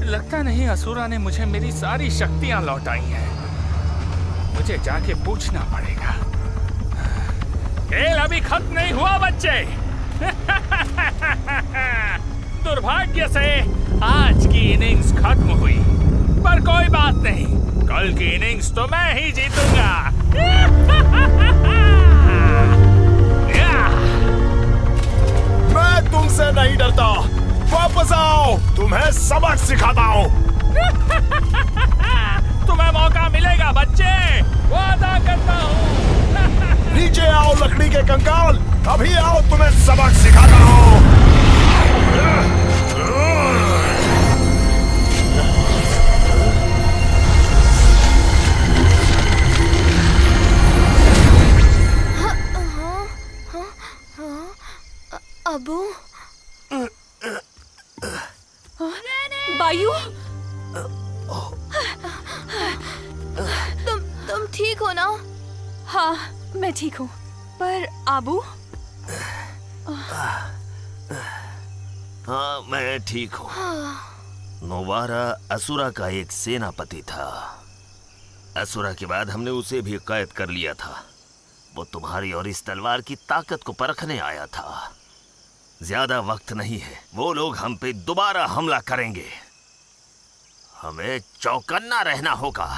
लगता नहीं असुरा ने मुझे मेरी सारी शक्तियां लौटाई हैं। मुझे जाके पूछना पड़ेगा। खेल अभी खत्म नहीं हुआ बच्चे। दुर्भाग्य से आज की इनिंग्स खत्म हुई, पर कोई बात नहीं, कल की इनिंग्स तो मैं ही जीतूंगा। मैं तुमसे नहीं डरता, वापस आओ, तुम्हें सबक सिखाता हूँ। तुम्हें मौका मिलेगा बच्चे, वादा करता हूँ। नीचे आओ लकड़ी के कंकाल, अभी आओ, तुम्हें सबक सिखाता हूँ। अबू, बायू, तुम ठीक हो ना? हाँ, मैं ठीक हूँ, पर आबू? हाँ, मैं ठीक हूँ। नोवारा असुरा का एक सेनापति था। असुरा के बाद हमने उसे भी कैद कर लिया था। वो तुम्हारी और इस तलवार की ताकत को परखने आया था। ज्यादा वक्त नहीं है, वो लोग हम पे दोबारा हमला करेंगे। हमें चौकन्ना रहना होगा।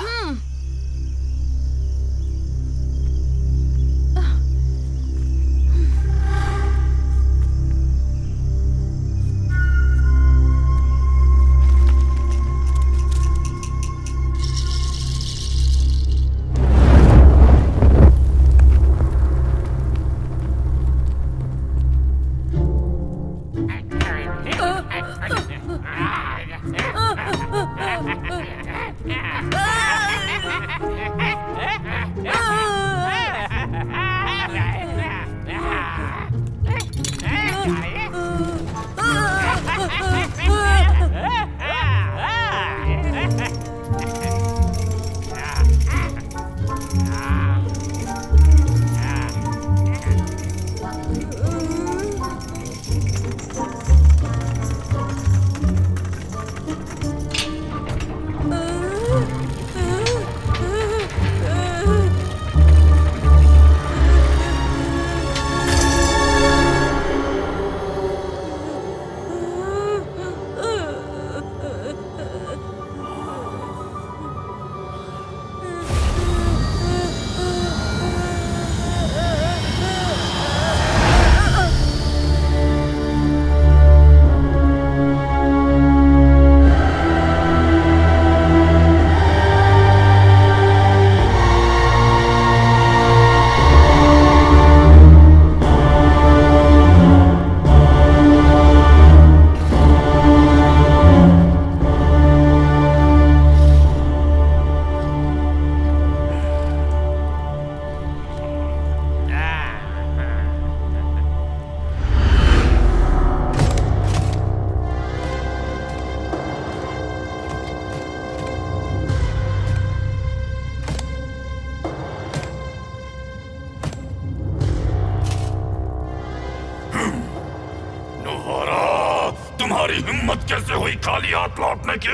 तुम्हारी हिम्मत कैसे हुई खाली हाथ लौटने की?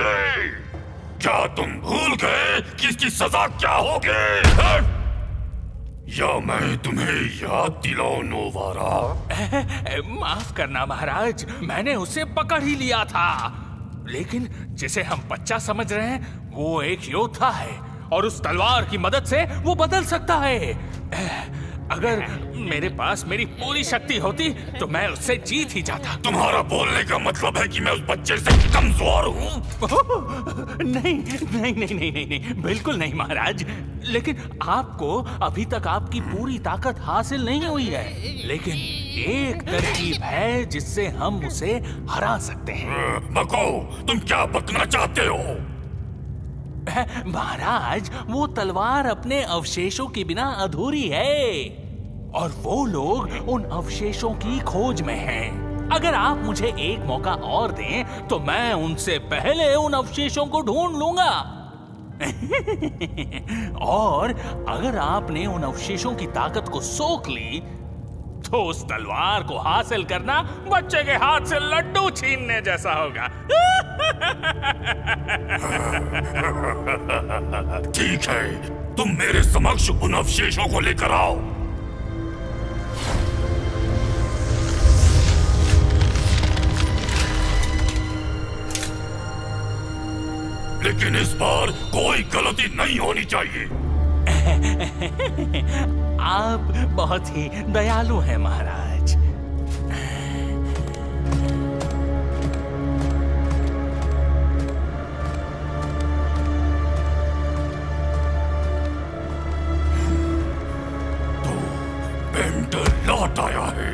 क्या तुम भूल गए कि इसकी सजा क्या होगी? या मैं तुम्हें याद दिलाऊं नोवारा? माफ करना महाराज, मैंने उसे पकड़ ही लिया था, लेकिन जिसे हम बच्चा समझ रहे हैं वो एक योद्धा है और उस तलवार की मदद से वो बदल सकता है। अगर मेरे पास मेरी पूरी शक्ति होती तो मैं उससे जीत ही जाता। तुम्हारा बोलने का मतलब है कि मैं उस बच्चे से कमजोर हूँ? नहीं नहीं नहीं नहीं नहीं नहीं, बिल्कुल नहीं महाराज। लेकिन आपको अभी तक आपकी पूरी ताकत हासिल नहीं हुई है। लेकिन एक तरकीब है जिससे हम उसे हरा सकते हैं। बको, तुम क्या बकना चाहते हो? महाराज, वो तलवार अपने अवशेषों के बिना अधूरी है और वो लोग उन अवशेषों की खोज में हैं। अगर आप मुझे एक मौका और दें तो मैं उनसे पहले उन अवशेषों को ढूंढ लूंगा। और अगर आपने उन अवशेषों की ताकत को सोख ली तो उस तलवार को हासिल करना बच्चे के हाथ से लड्डू छीनने जैसा होगा। ठीक है, तुम मेरे समक्ष उन अवशेषों को लेकर आओ। लेकिन इस बार कोई गलती नहीं होनी चाहिए। आप बहुत ही दयालु हैं महाराज। तो बेंटर लौट आया है।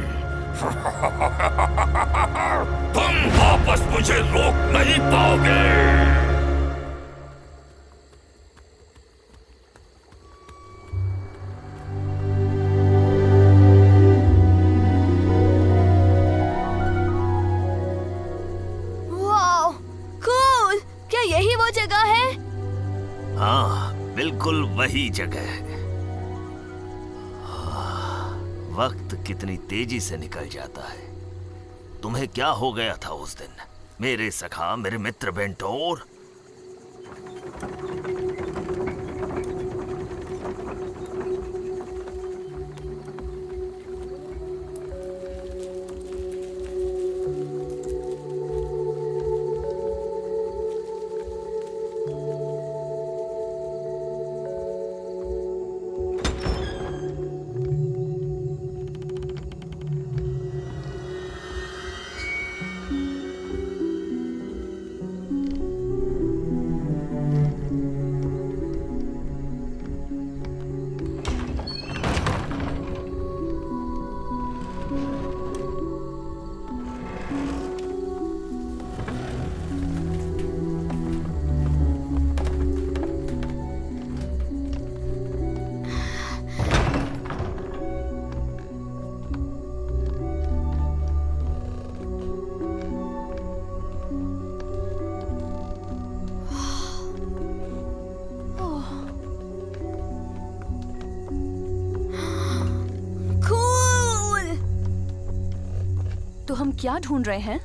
तुम वापस मुझे रोक नहीं पाओगे। बिल्कुल वही जगह है। वक्त कितनी तेजी से निकल जाता है। तुम्हें क्या हो गया था उस दिन, मेरे सखा, मेरे मित्र बेंटोर? तो हम क्या ढूंढ रहे हैं?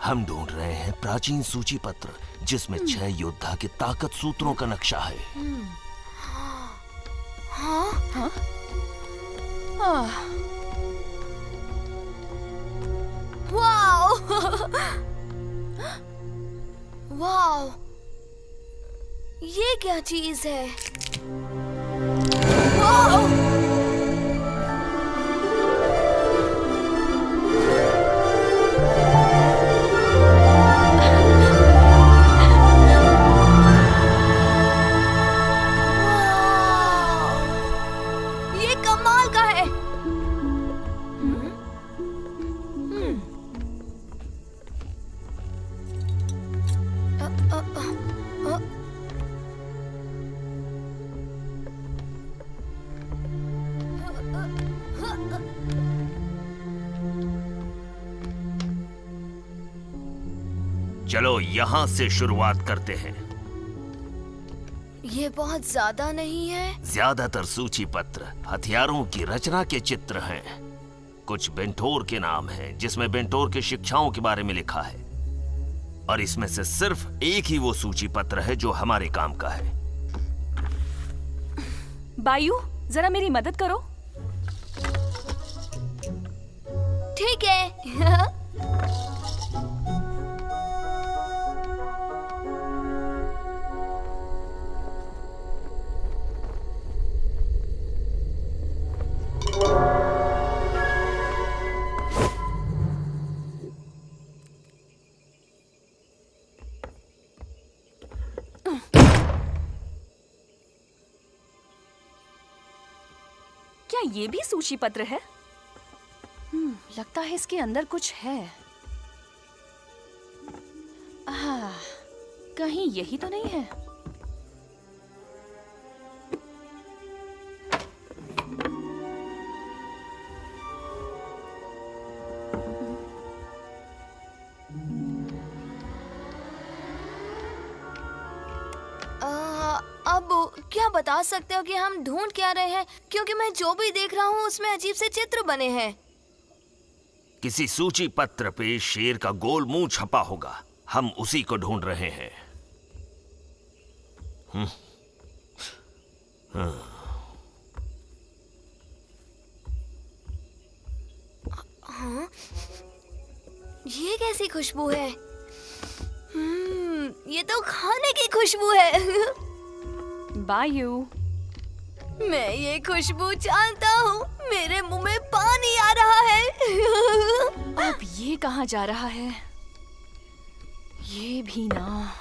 हम ढूंढ रहे हैं प्राचीन सूची पत्र जिसमें 6 योद्धा के ताकत सूत्रों का नक्शा है। हाँ? वाओ! वाओ! ये क्या चीज है? वाओ! चलो यहाँ से शुरुआत करते हैं। ये बहुत ज्यादा नहीं है? ज्यादातर सूची पत्र हथियारों की रचना के चित्र हैं। कुछ बेंटोर के नाम हैं, जिसमें बेंटोर की शिक्षाओं के बारे में लिखा है, और इसमें से सिर्फ एक ही वो सूची पत्र है जो हमारे काम का है। बायू, जरा मेरी मदद करो। ठीक है। क्या ये भी सूची पत्र है? लगता है इसके अंदर कुछ है। कहीं यही तो नहीं है? अब क्या बता सकते हो कि हम ढूंढ क्या रहे हैं? क्योंकि मैं जो भी देख रहा हूँ उसमें अजीब से चित्र बने हैं। किसी सूची पत्र पे शेर का गोल मुंह छपा होगा। हम उसी को ढूंढ रहे हैं। हाँ? ये कैसी खुशबू है? ये तो खाने की खुशबू है। बायू, मैं ये खुशबू जानता हूँ। मेरे मुंह में पानी आ रहा है। अब ये कहाँ जा रहा है? ये भी ना।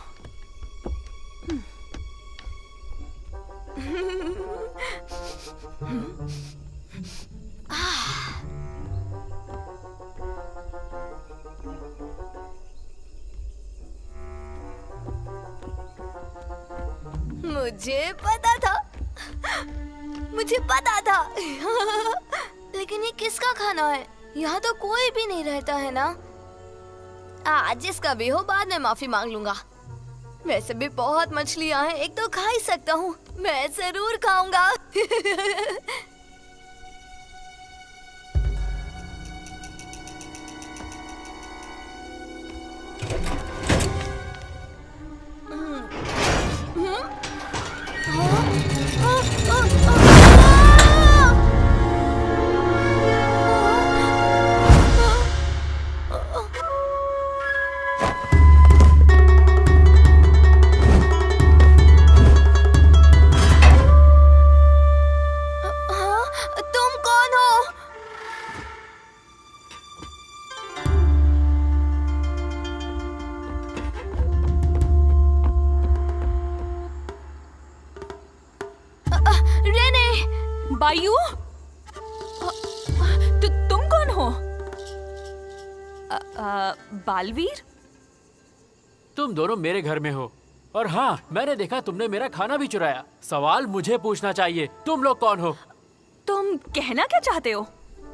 मुझे पता था। लेकिन ये किसका खाना है? यहाँ तो कोई भी नहीं रहता है ना। जिसका भी हो, बाद में माफी मांग लूंगा। वैसे भी बहुत मछलियाँ हैं, एक तो खा ही सकता हूँ। मैं जरूर खाऊंगा। बायू, तुम कौन हो? बालवीर? तुम दोनों मेरे घर में हो। और हाँ, मैंने देखा तुमने मेरा खाना भी चुराया। सवाल मुझे पूछना चाहिए, तुम लोग कौन हो? तुम कहना क्या चाहते हो?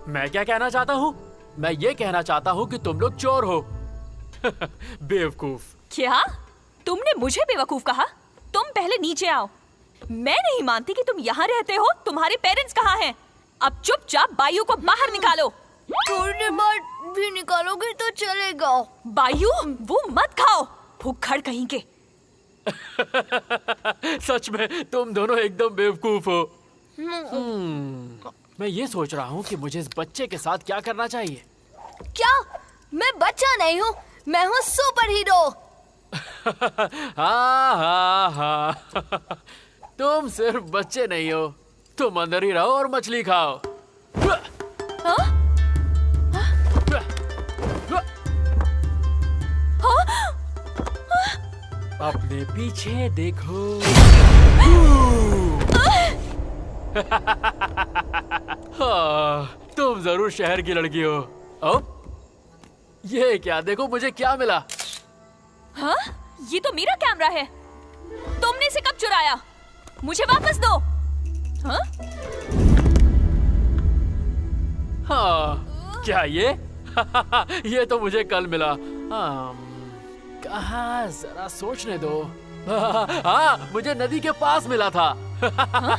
मैं क्या कहना चाहता हूँ? मैं ये कहना चाहता हूँ कि तुम लोग चोर हो। बेवकूफ। क्या? तुमने मुझे बेवकूफ कहा? तुम पहले नीचे आओ। मैं नहीं मानती कि तुम यहाँ रहते हो। तुम्हारे पेरेंट्स कहाँ हैं? अब चुपचाप बायू को बाहर निकालो। थोड़ी देर बाद भी निकालोगे तो चलेगा। बायू, वो मत खाओ, भूखड़ कहीं के। सच में तुम दोनों एकदम बेवकूफ हो। मैं ये सोच रहा हूँ कि मुझे इस बच्चे के साथ क्या करना चाहिए। क्या? मैं बच्चा नहीं हूँ, मैं हूँ सुपर हीरो। हाँ। तुम सिर्फ बच्चे नहीं हो, तुम अंदर ही रहो और मछली खाओ। अपने पीछे देखो। तुम जरूर शहर की लड़की हो। ये क्या? देखो मुझे क्या मिला। हाँ? ये तो मेरा कैमरा है। तुमने इसे कब चुराया? मुझे वापस दो। हाँ? हाँ, क्या ये? ये तो मुझे कल मिला। कहाँ, जरा सोचने दो। हाँ, मुझे नदी के पास मिला था। हाँ?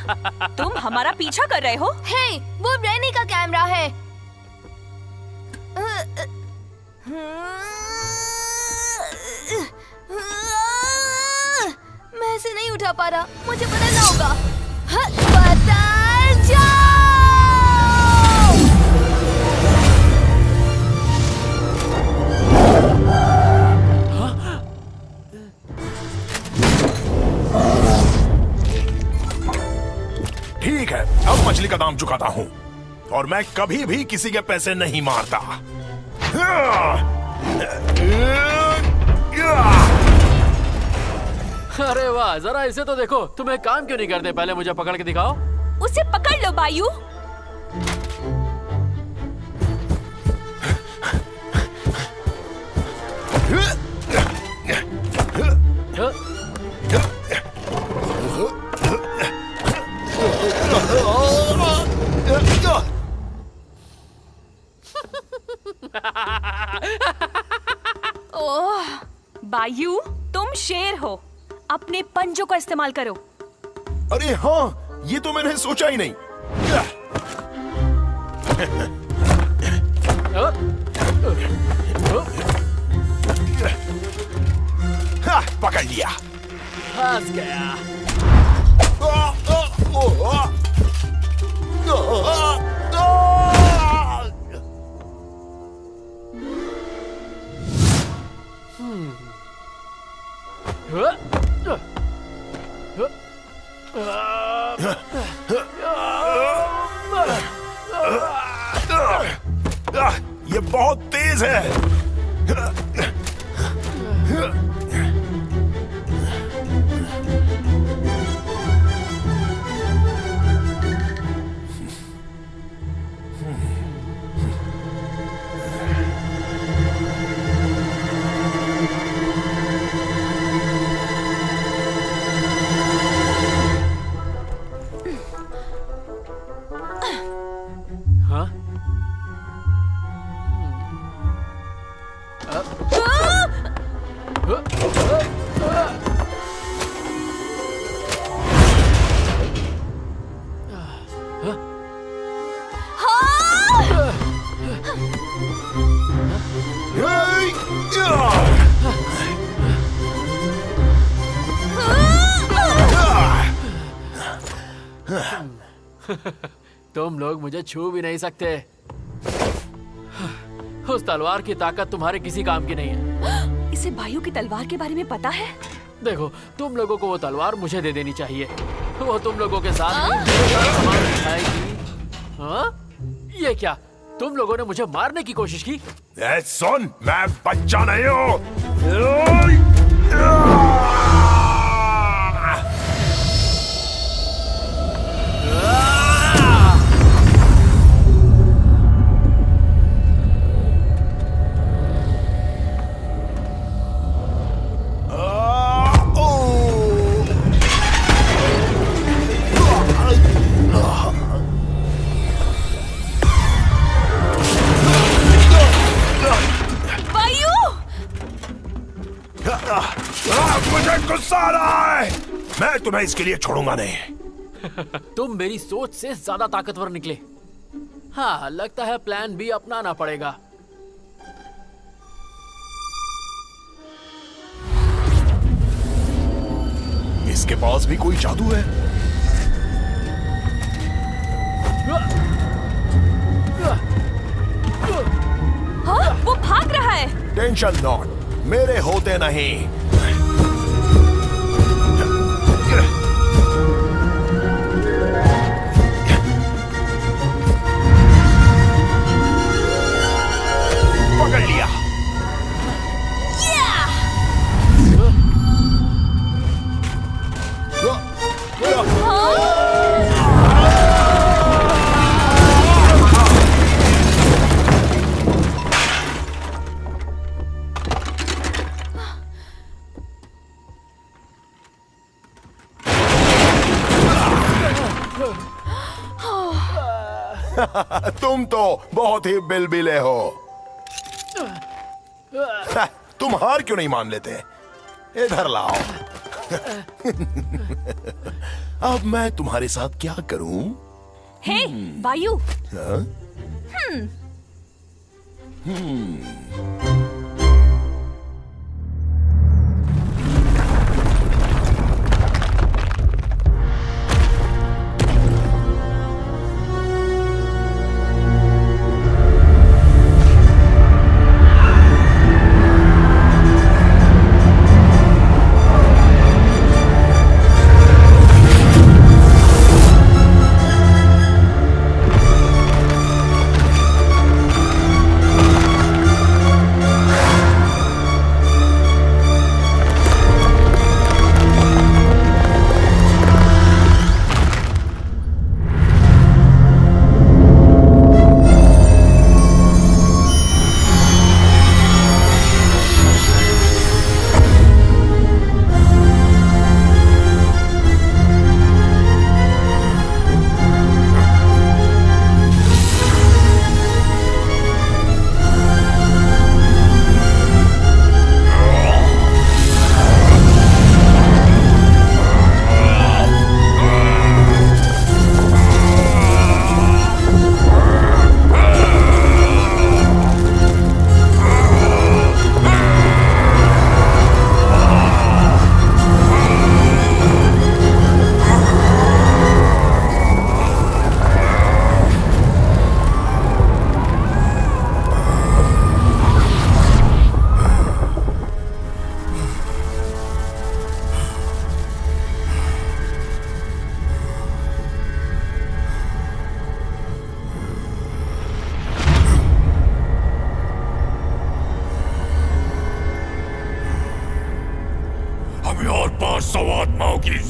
तुम हमारा पीछा कर रहे हो? हे, वो रेनी का कैमरा है। मैं इसे नहीं उठा पा रहा, मुझे बदलना होगा। बदल जाओ। ठीक है, अब मछली का दाम चुकाता हूँ और मैं कभी भी किसी के पैसे नहीं मारता। अरे वाह, जरा इसे तो देखो। तुम एक काम क्यों नहीं करते? पहले मुझे पकड़ के दिखाओ। उसे पकड़ लो बायू। वायु, तुम शेर हो, अपने पंजों का इस्तेमाल करो। अरे हाँ, ये तो मैंने सोचा ही नहीं। हाँ, पकड़ लिया। फंस गया। ये बहुत तेज है। हाँ? तुम लोग मुझे छू भी नहीं सकते। उस तलवार की ताकत तुम्हारे किसी काम की नहीं है। इसे वायु की तलवार के बारे में पता है? देखो, तुम लोगों को वो तलवार मुझे दे देनी चाहिए। वो तुम लोगों के साथ मेरे साथ सामान दिखाएगी। हाँ? ये क्या? तुम लोगों ने मुझे मारने की कोशिश की? सुन, मैं बच्चा नहीं हूँ। मुझे गुस्सा आ रहा है। मैं तुम्हें इसके लिए छोड़ूंगा नहीं। तुम मेरी सोच से ज्यादा ताकतवर निकले। हाँ, लगता है प्लान बी अपनाना पड़ेगा। इसके पास भी कोई जादू है। हाँ, वो भाग रहा है। टेंशन नॉट, मेरे होते नहीं। पकड़ लिया। तुम तो बहुत ही बिलबिले हो। तुम हार क्यों नहीं मान लेते? इधर लाओ। अब मैं तुम्हारे साथ क्या करूं? हे, वायु। हाँ?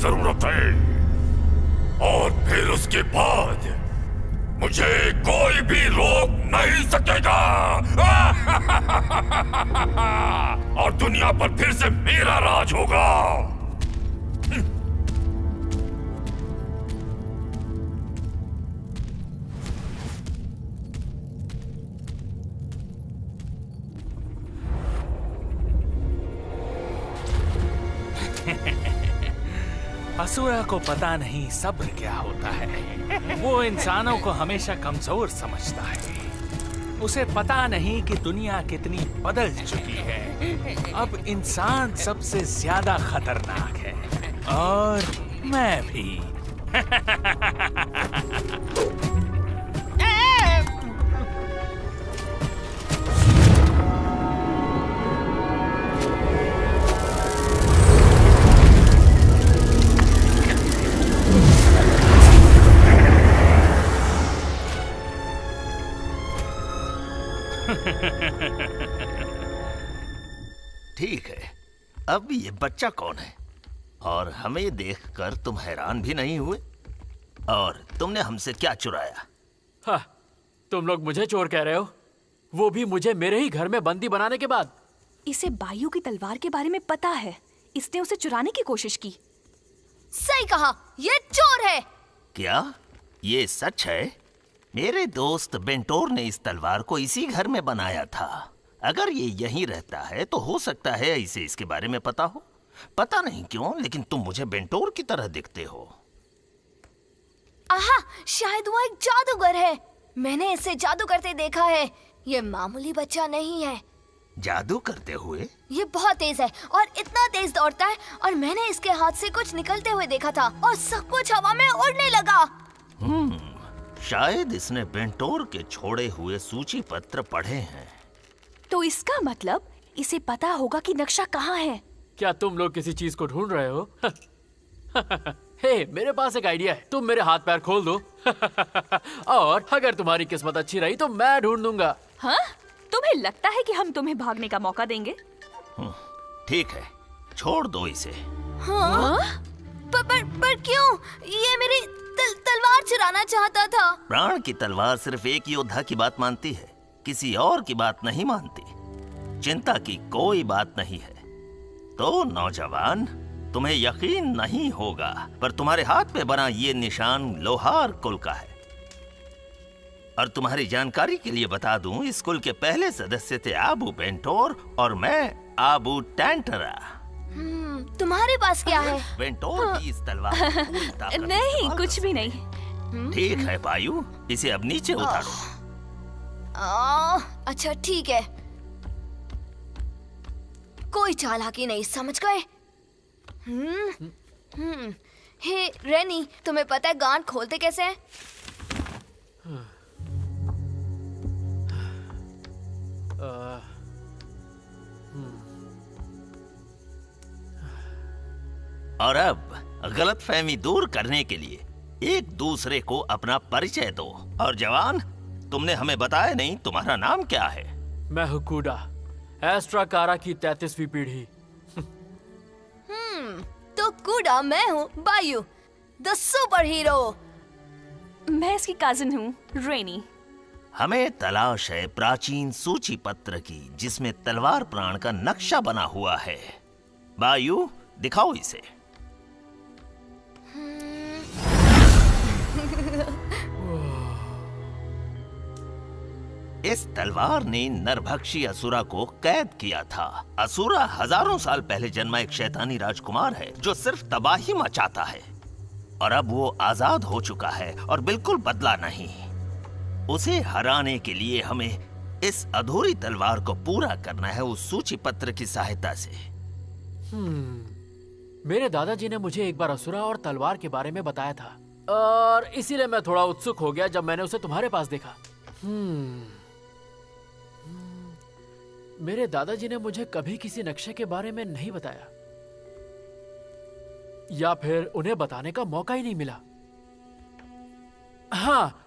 जरूरत है, और फिर उसके बाद मुझे कोई भी रोक नहीं सकेगा। और दुनिया पर फिर से मेरा राज होगा। असुरा को पता नहीं सब्र क्या होता है। वो इंसानों को हमेशा कमजोर समझता है। उसे पता नहीं कि दुनिया कितनी बदल चुकी है। अब इंसान सबसे ज्यादा खतरनाक है, और मैं भी। ठीक है, अब ये बच्चा कौन है? और हमें देखकर तुम हैरान भी नहीं हुए? और तुमने हमसे क्या चुराया? हाँ, तुम लोग मुझे चोर कह रहे हो? वो भी मुझे मेरे ही घर में बंदी बनाने के बाद? इसे बायू की तलवार के बारे में पता है। इसने उसे चुराने की कोशिश की। सही कहा, ये चोर है। क्या ये सच है? मेरे दोस्त बेंटोर ने इस तलवार को इसी घर में बनाया था। अगर ये यहीं रहता है तो हो सकता है इसे इसके बारे में पता हो। पता नहीं क्यों, लेकिन तुम मुझे बेंटोर की तरह दिखते हो। आहा, शायद वो एक जादूगर है। मैंने इसे जादू करते देखा है। ये मामूली बच्चा नहीं है। जादू करते हुए? ये बहुत तेज है और इतना तेज दौड़ता है, और मैंने इसके हाथ से कुछ निकलते हुए देखा था और सब कुछ हवा में उड़ने लगा। शायद इसने बेंटोर के छोड़े हुए सूची पत्र पढ़े हैं। तो इसका मतलब इसे पता होगा कि नक्शा कहाँ है। क्या तुम लोग किसी चीज को ढूंढ रहे हो? हे, मेरे पास एक आइडिया है। तुम मेरे हाथ पैर खोल दो। और अगर तुम्हारी किस्मत अच्छी रही तो मैं ढूंढ दूंगा। हाँ? तुम्हें लगता है कि हम तुम्हें भागने का मौका देंगे? ठीक है, छोड़ दो इसे। हाँ? पर क्यों? ये मेरी तलवार चुराना चाहता था। प्राण की तलवार सिर्फ एक योद्धा की बात मानती है, किसी और की बात नहीं मानती। चिंता की कोई बात नहीं है। तो नौजवान, तुम्हें यकीन नहीं होगा, पर तुम्हारे हाथ पे बना ये निशान लोहार कुल का है। और तुम्हारी जानकारी के लिए बता दूं, इस कुल के पहले सदस्य थे आबू बेंटोर और मैं आबू टैंटरा। तुम्हारे पास क्या है? बेंटोर की इस तलवार में पूरी ताकत नहीं, कुछ भी नहीं। ठीक है बायू, इसे अब नीचे उतारो। अच्छा ठीक है, कोई चालाकी नहीं, समझ गए? हे रेनी, तुम्हें पता है गांठ खोलते कैसे हैं? और अब गलतफहमी दूर करने के लिए एक दूसरे को अपना परिचय दो। और जवान, तुमने हमें बताया नहीं, तुम्हारा नाम क्या है? मैं हूँ कूडा, एस्ट्राकारा की 33वीं पीढ़ी। तो कूडा मैं हूँ बायू, द सुपर हीरो। मैं इसकी कजिन हूँ, रेनी। हमें तलाश है प्राचीन सूची पत्र की, जिसमें तलवार प्राण का नक्शा बना हुआ है। बायू, दिखाओ इसे। इस तलवार ने नरभक्षी असुरा को कैद किया था। असुरा हजारों साल पहले जन्मा एक शैतानी राजकुमार है जो सिर्फ तबाही मचाता है। और अब वो आजाद हो चुका है और बिल्कुल बदला नहीं। उसे हराने के लिए हमें इस अधूरी तलवार को पूरा करना है उस सूची पत्र की सहायता से। मेरे दादाजी ने मुझे एक बार असुरा और तलवार के बारे में बताया था, और इसीलिए मैं थोड़ा उत्सुक हो गया जब मैंने उसे तुम्हारे पास देखा। मेरे दादाजी ने मुझे कभी किसी नक्शे के बारे में नहीं बताया, या फिर उन्हें बताने का मौका ही नहीं मिला। हाँ,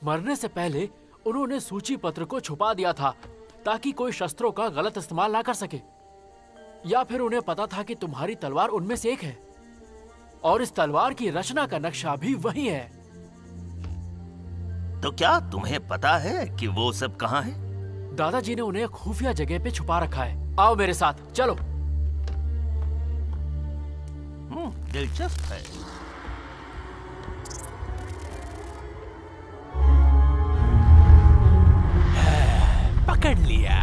मरने से पहले उन्होंने सूची पत्र को छुपा दिया था ताकि कोई शस्त्रों का गलत इस्तेमाल ना कर सके, या फिर उन्हें पता था कि तुम्हारी तलवार उनमें से एक है। और इस तलवार की रचना का नक्शा भी वही है। तो क्या तुम्हें पता है कि वो सब कहाँ है? दादाजी ने उन्हें एक खुफिया जगह पे छुपा रखा है। आओ मेरे साथ, चलो। दिलचस्प है। पकड़ लिया।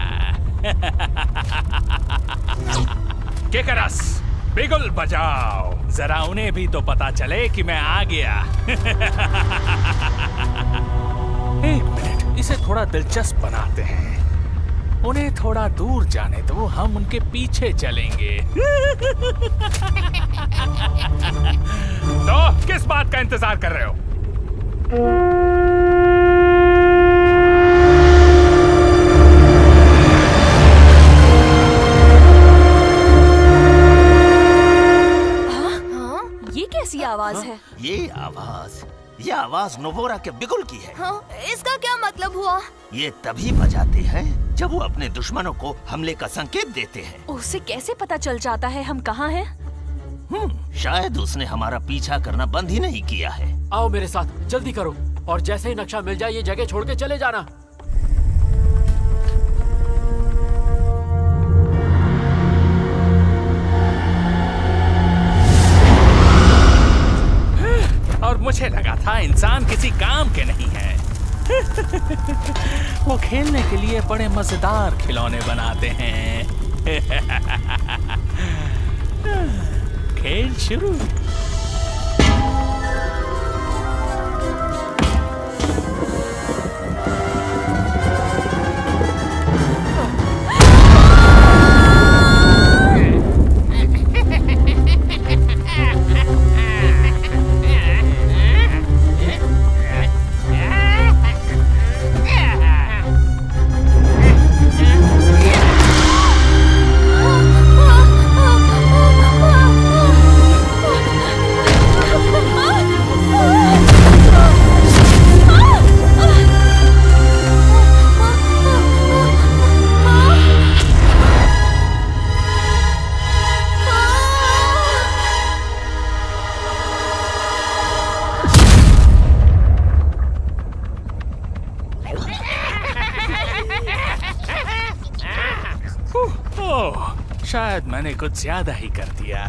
केकरस, बिगुल बजाओ, जरा उन्हें भी तो पता चले कि मैं आ गया। एक मिनट, इसे थोड़ा दिलचस्प बनाते हैं। उन्हें थोड़ा दूर जाने दो, हम उनके पीछे चलेंगे। तो किस बात का इंतजार कर रहे हो? ये कैसी आवाज है? ये आवाज नोबोरा के बिगुल की है। हाँ, इसका क्या मतलब हुआ? ये तभी बजाते हैं जब वो अपने दुश्मनों को हमले का संकेत देते हैं। उसे कैसे पता चल जाता है हम कहाँ हैं? शायद उसने हमारा पीछा करना बंद ही नहीं किया है। आओ मेरे साथ, जल्दी करो, और जैसे ही नक्शा मिल जाए ये जगह छोड़ के चले जाना। और मुझे लगा था इंसान किसी काम के नहीं है। वो खेलने के लिए बड़े मजेदार खिलौने बनाते हैं। खेल शुरू। शायद मैंने कुछ ज्यादा ही कर दिया।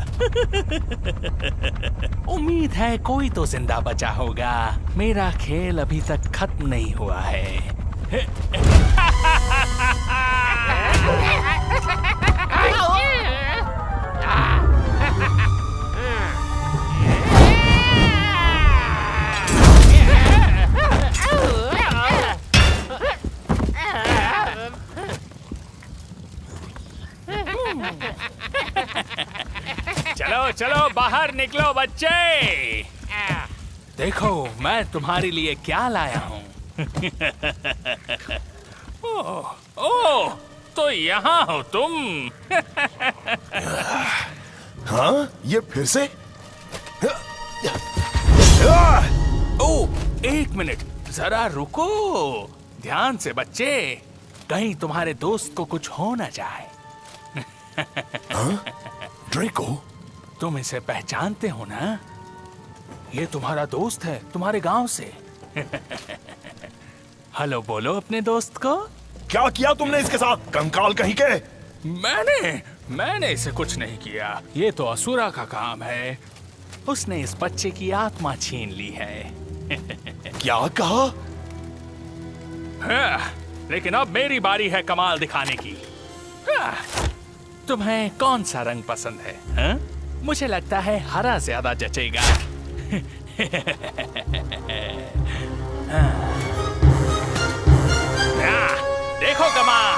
उम्मीद है कोई तो जिंदा बचा होगा। मेरा खेल अभी तक खत्म नहीं हुआ है। चलो चलो बाहर निकलो बच्चे। देखो मैं तुम्हारे लिए क्या लाया हूँ। ओह, तो यहाँ हो तुम। हाँ, ये फिर से? ओह, एक मिनट, जरा रुको। ध्यान से बच्चे, कहीं तुम्हारे दोस्त को कुछ हो न जाए। हाँ? ड्रेको? तुम इसे पहचानते हो ना? ये तुम्हारा दोस्त है, तुम्हारे गांव से। हेलो बोलो अपने दोस्त को। क्या किया तुमने इसके साथ, कंकाल कहीं के? मैंने इसे कुछ नहीं किया। ये तो असुरा का काम है। उसने इस बच्चे की आत्मा छीन ली है। क्या कहा? हाँ, लेकिन अब मेरी बारी है कमाल दिखाने की। हाँ, तुम्हें कौन सा रंग पसंद है? हाँ? मुझे लगता है हरा ज्यादा जचेगा। देखो कमाल।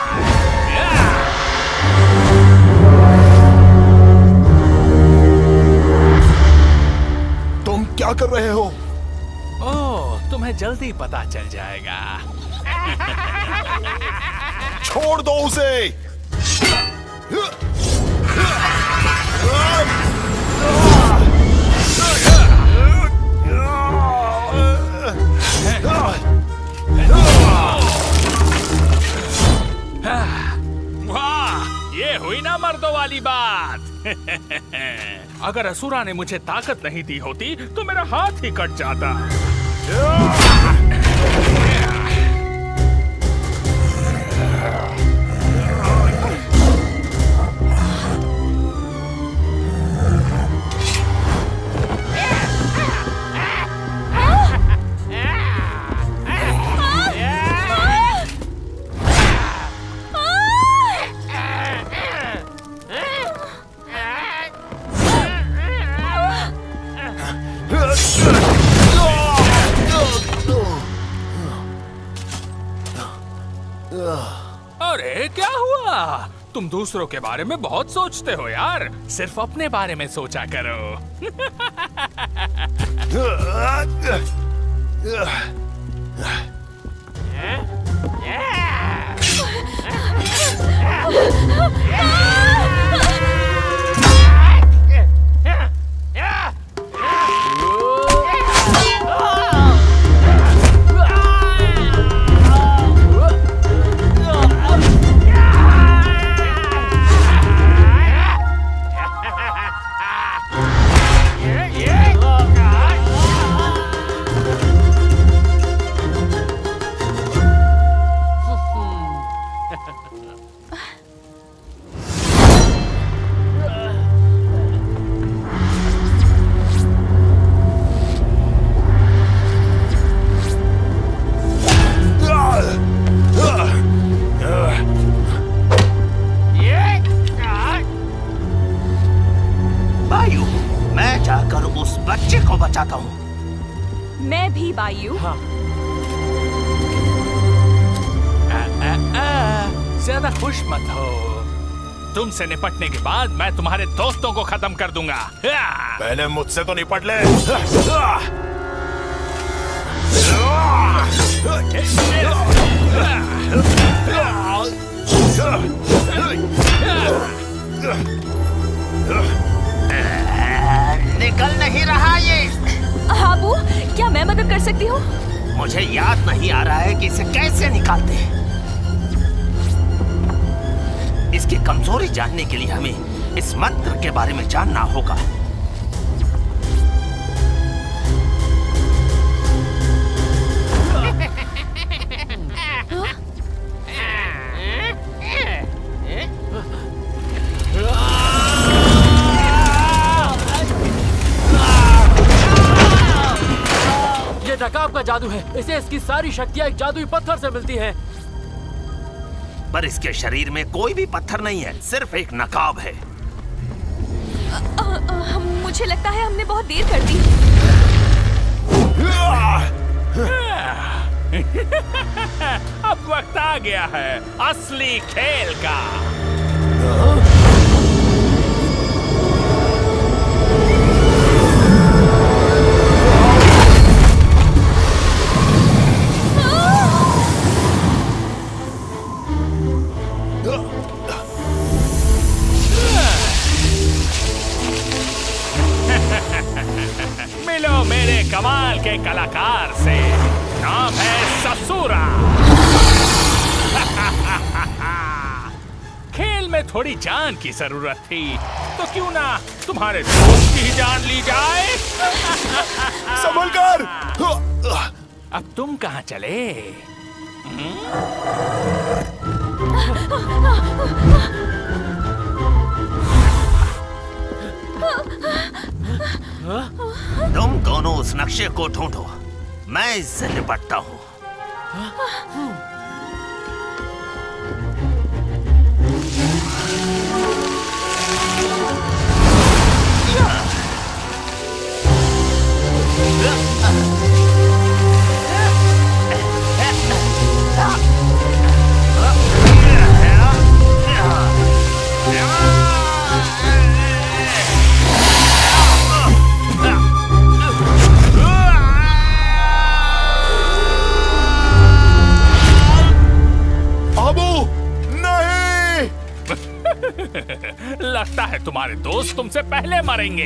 तुम क्या कर रहे हो? ओह, तुम्हें जल्दी पता चल जाएगा। छोड़ दो उसे। वाह, ये हुई ना मर्दों वाली बात। अगर असुरा ने मुझे ताकत नहीं दी होती तो मेरा हाथ ही कट जाता। अरे क्या हुआ? तुम दूसरों के बारे में बहुत सोचते हो यार, सिर्फ अपने बारे में सोचा करो। मैं भी बायू। हाँ। ज्यादा खुश मत हो, तुमसे निपटने के बाद मैं तुम्हारे दोस्तों को खत्म कर दूंगा। पहले मुझसे तो निपट ले। निकल नहीं रहा ये। हाबू, क्या मैं मदद कर सकती हूँ? मुझे याद नहीं आ रहा है कि इसे कैसे निकालते हैं। इसकी कमजोरी जानने के लिए हमें इस मंत्र के बारे में जानना होगा। नकाब का जादू है, इसे इसकी सारी शक्तियाँ एक जादुई पत्थर से मिलती हैं। पर इसके शरीर में कोई भी पत्थर नहीं है, सिर्फ एक नकाब है। मुझे लगता है हमने बहुत देर कर दी। अब वक्त आ गया है असली खेल का। मिलो मेरे कमाल के कलाकार से, नाम है ससुरा। खेल में थोड़ी जान की जरूरत थी, तो क्यों ना तुम्हारे दोस्त की जान ली जाए। संभल कर। अब तुम कहाँ चले? तुम दोनों उस नक्शे को ढूंढो, मैं इससे निपटता हूँ। लगता है तुम्हारे दोस्त तुमसे पहले मरेंगे।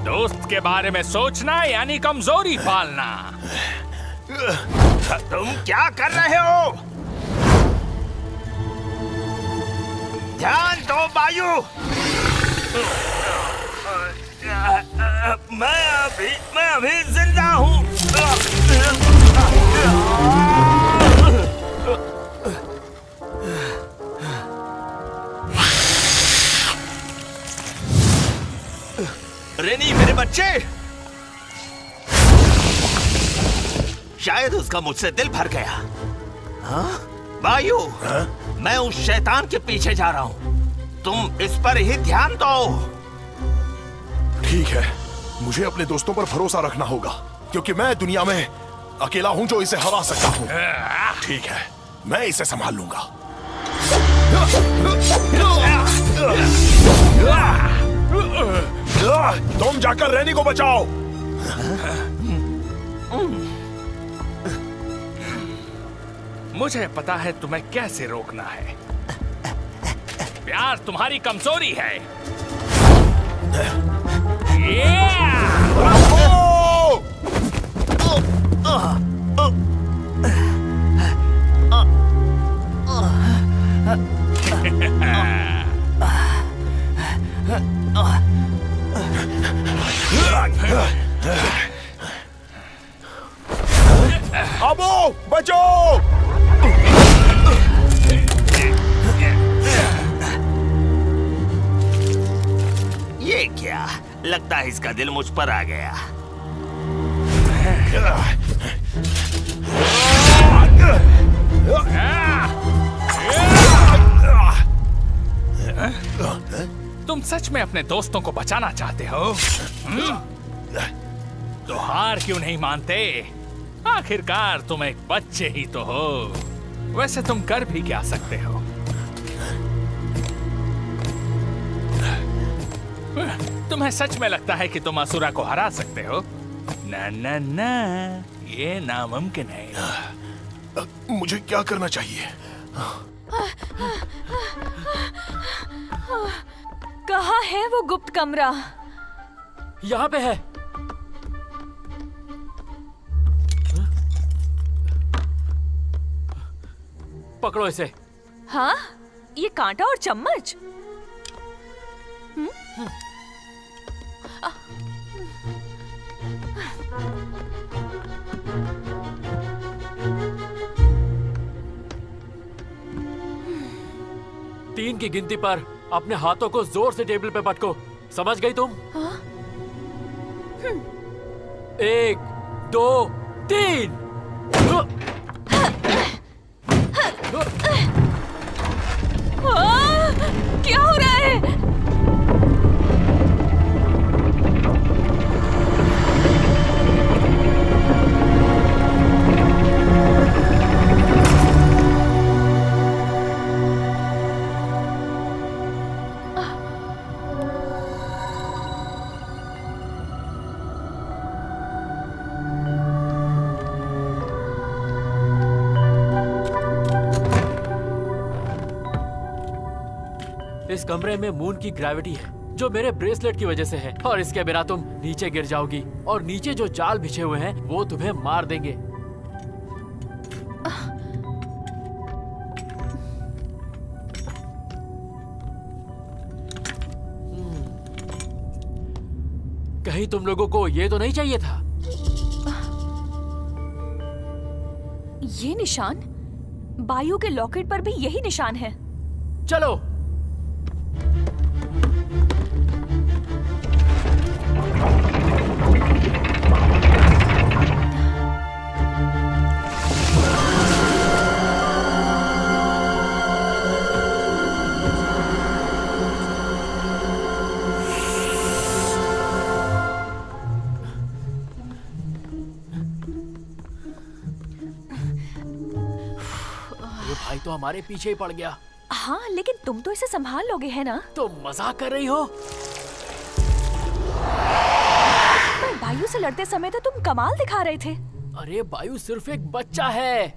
दोस्त के बारे में सोचना यानी कमजोरी पालना। तुम क्या कर रहे हो? ध्यान दो वायु। मैं अभी जिंदा हूँ। रेनी मेरे बच्चे, शायद उसका मुझसे दिल भर गया। हाँ? वायु, मैं उस शैतान के पीछे जा रहा हूँ, तुम इस पर ही ध्यान दो। ठीक है, मुझे अपने दोस्तों पर भरोसा रखना होगा, क्योंकि मैं दुनिया में अकेला हूँ जो इसे हरा सकता हूँ। ठीक है, मैं इसे संभाल लूंगा। तुम जाकर रैनी को बचाओ। मुझे पता है तुम्हें कैसे रोकना है। प्यार तुम्हारी कमजोरी है। अबो बचो। ये क्या? लगता है इसका दिल मुझ पर आ गया। तुम सच में अपने दोस्तों को बचाना चाहते हो? तो हार क्यों नहीं मानते? आखिरकार तुम एक बच्चे ही तो हो। वैसे तुम कर भी क्या सकते हो? तुम्हें सच में लगता है कि तुम असुरा को हरा सकते हो? ना ना ना, ये नामुमकिन है। मुझे क्या करना चाहिए? कहाँ है वो गुप्त कमरा? यहाँ पे है। पकड़ो इसे। हाँ, ये कांटा और चम्मच। तीन की गिनती पर अपने हाथों को जोर से टेबल पे पटको। समझ गई तुम? 1, 2, 3। क्या हो रहा है? इस कमरे में मून की ग्रेविटी है जो मेरे ब्रेसलेट की वजह से है, और इसके बिना तुम नीचे गिर जाओगी और नीचे जो जाल बिछे हुए हैं वो तुम्हें मार देंगे। कहीं तुम लोगों को ये तो नहीं चाहिए था? ये निशान? बायु के लॉकेट पर भी यही निशान है। चलो। भाई तो हमारे पीछे ही पड़ गया। हाँ, लेकिन तुम तो इसे संभाल लोगे है ना? तो मजाक कर रही हो? पर बायु से लड़ते समय तो तुम कमाल दिखा रहे थे। अरे बायु सिर्फ एक बच्चा है।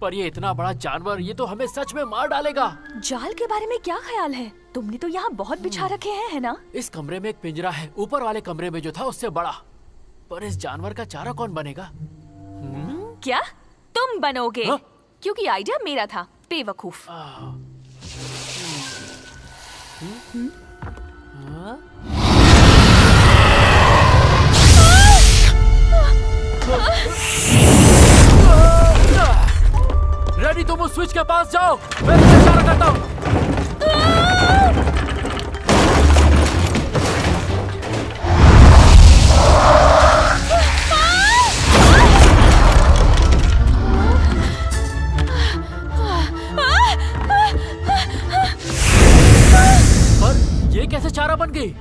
पर ये इतना बड़ा जानवर, ये तो हमें सच में मार डालेगा। जाल के बारे में क्या ख्याल है? तुमने तो यहाँ बहुत बिछा रखे हैं, है ना? इस कमरे में एक पिंजरा है, ऊपर वाले कमरे में जो था उससे बड़ा। पर इस जानवर का चारा कौन बनेगा? क्या तुम बनोगे? हाँ? क्योंकि आइडिया मेरा था, बेवकूफ। रेडी, तुम उस स्विच के पास जाओ, मैं तुम्हें इशारा करता हूँ। पर ये कैसे चारा बन गई?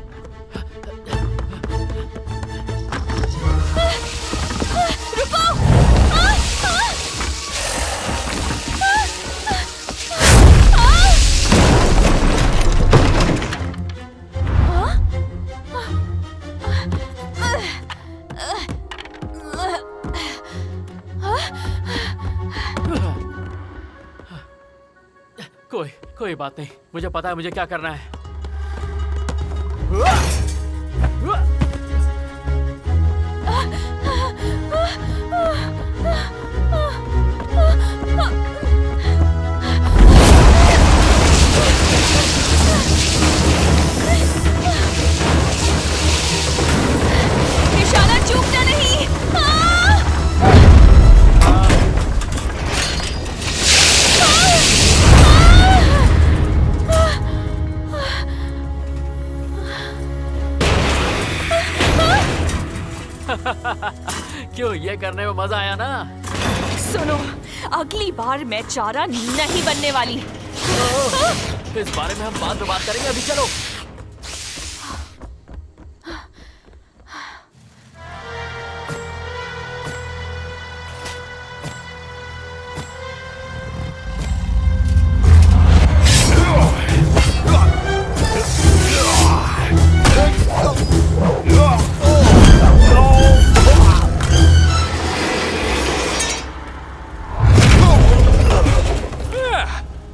कोई बात नहीं, मुझे पता है मुझे क्या करना है। निशाना चूकना नहीं। क्यों, ये करने में मजा आया ना? सुनो, अगली बार मैं चारा नहीं बनने वाली। इस बारे में हम बाद में बात करेंगे, अभी चलो।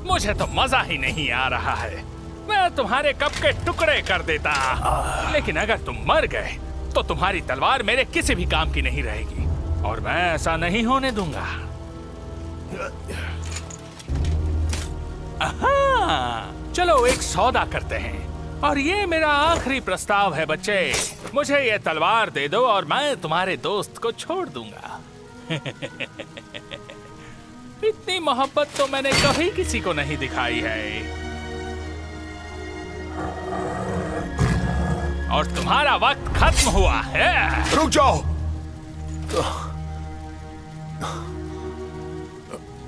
मुझे तो मजा ही नहीं आ रहा है। मैं तुम्हारे कप के टुकड़े कर देता, लेकिन अगर तुम मर गए तो तुम्हारी तलवार मेरे किसी भी काम की नहीं रहेगी, और मैं ऐसा नहीं होने दूंगा। चलो एक सौदा करते हैं, और ये मेरा आखिरी प्रस्ताव है बच्चे। मुझे ये तलवार दे दो और मैं तुम्हारे दोस्त को छोड़ दूंगा। इतनी मोहब्बत तो मैंने कभी किसी को नहीं दिखाई है। और तुम्हारा वक्त खत्म हुआ है। रुक जाओ,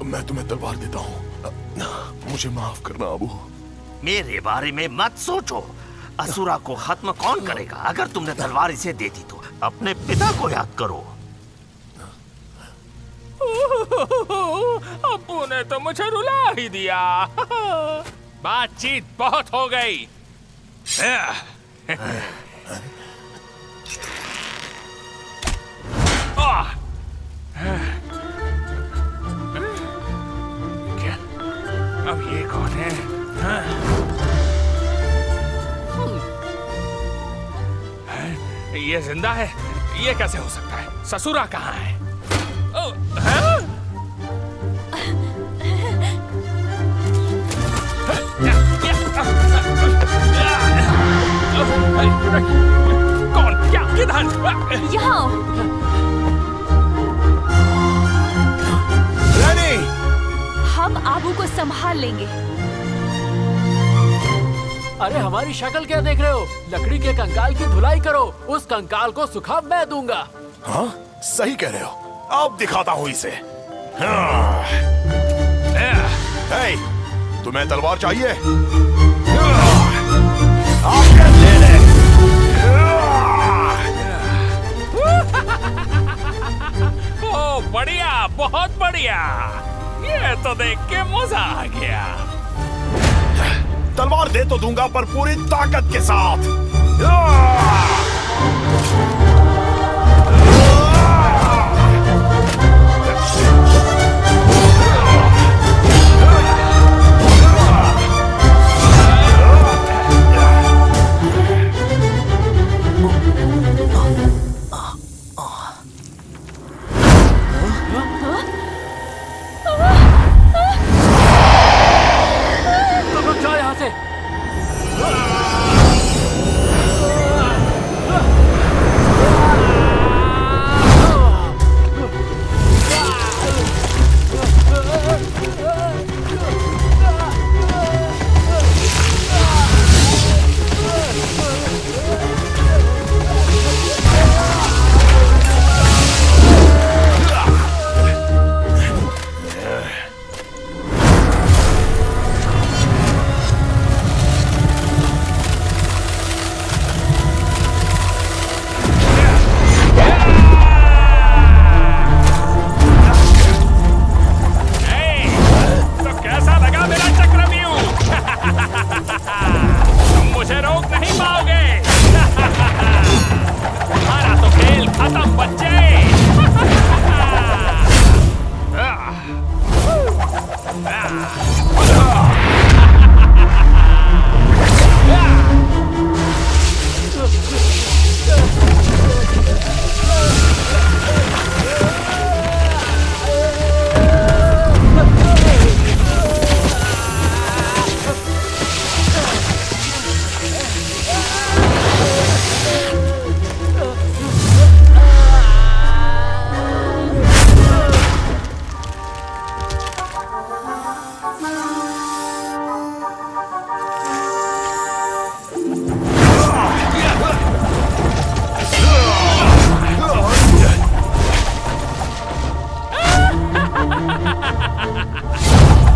मैं तुम्हें तलवार देता हूँ, मुझे माफ करना अबू। मेरे बारे में मत सोचो, असुरा को खत्म कौन करेगा? अगर तुमने तलवार इसे दे दी तो अपने पिता को याद करो। अब्बू ने तो मुझे रुला ही दिया। बातचीत बहुत हो गई। क्या? अब ये कौन है? ये जिंदा है? ये कैसे हो सकता है? ससुरा कहाँ है? कौन? क्या? किधर? यहाँ। रानी, हम आबू को संभाल लेंगे। अरे हमारी शक्ल क्या देख रहे हो? लकड़ी के कंकाल की धुलाई करो, उस कंकाल को सुखा मैं दूंगा। हाँ, सही कह रहे हो। अब दिखाता हूँ इसे। हे, तुम्हें तलवार चाहिए? आके ले ले। ओ बढ़िया, बहुत बढ़िया। ये तो देख के मजा आ गया। तलवार दे तो दूंगा, पर पूरी ताकत के साथ।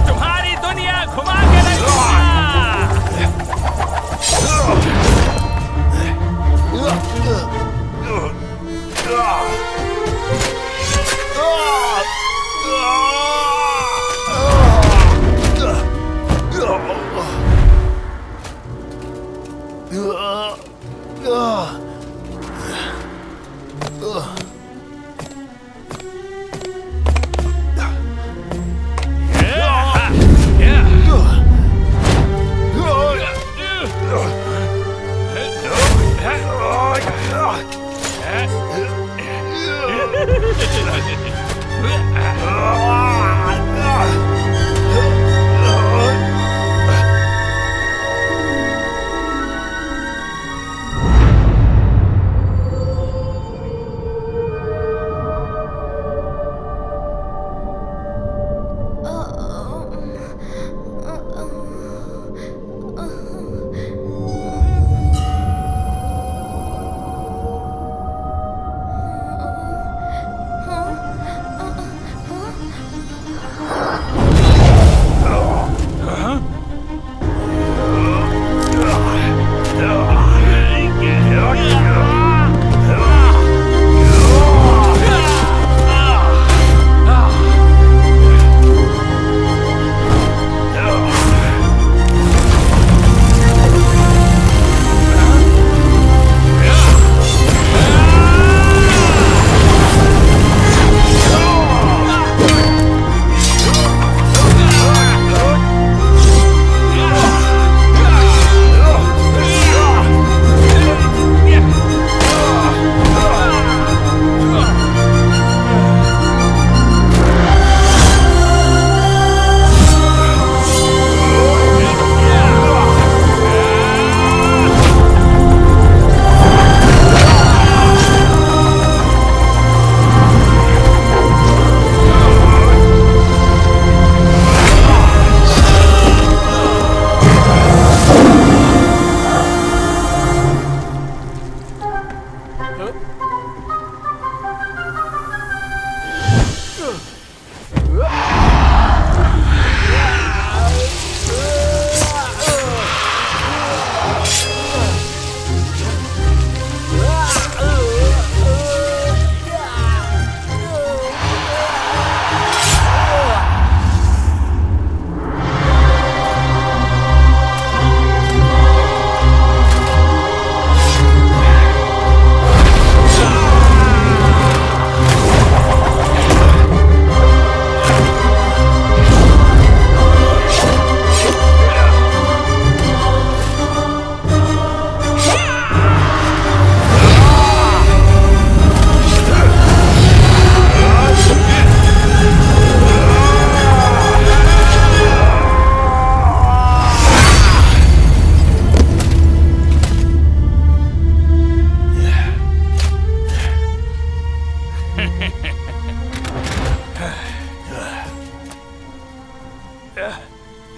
तुम्हारी दुनिया घुमा के रखूंगा।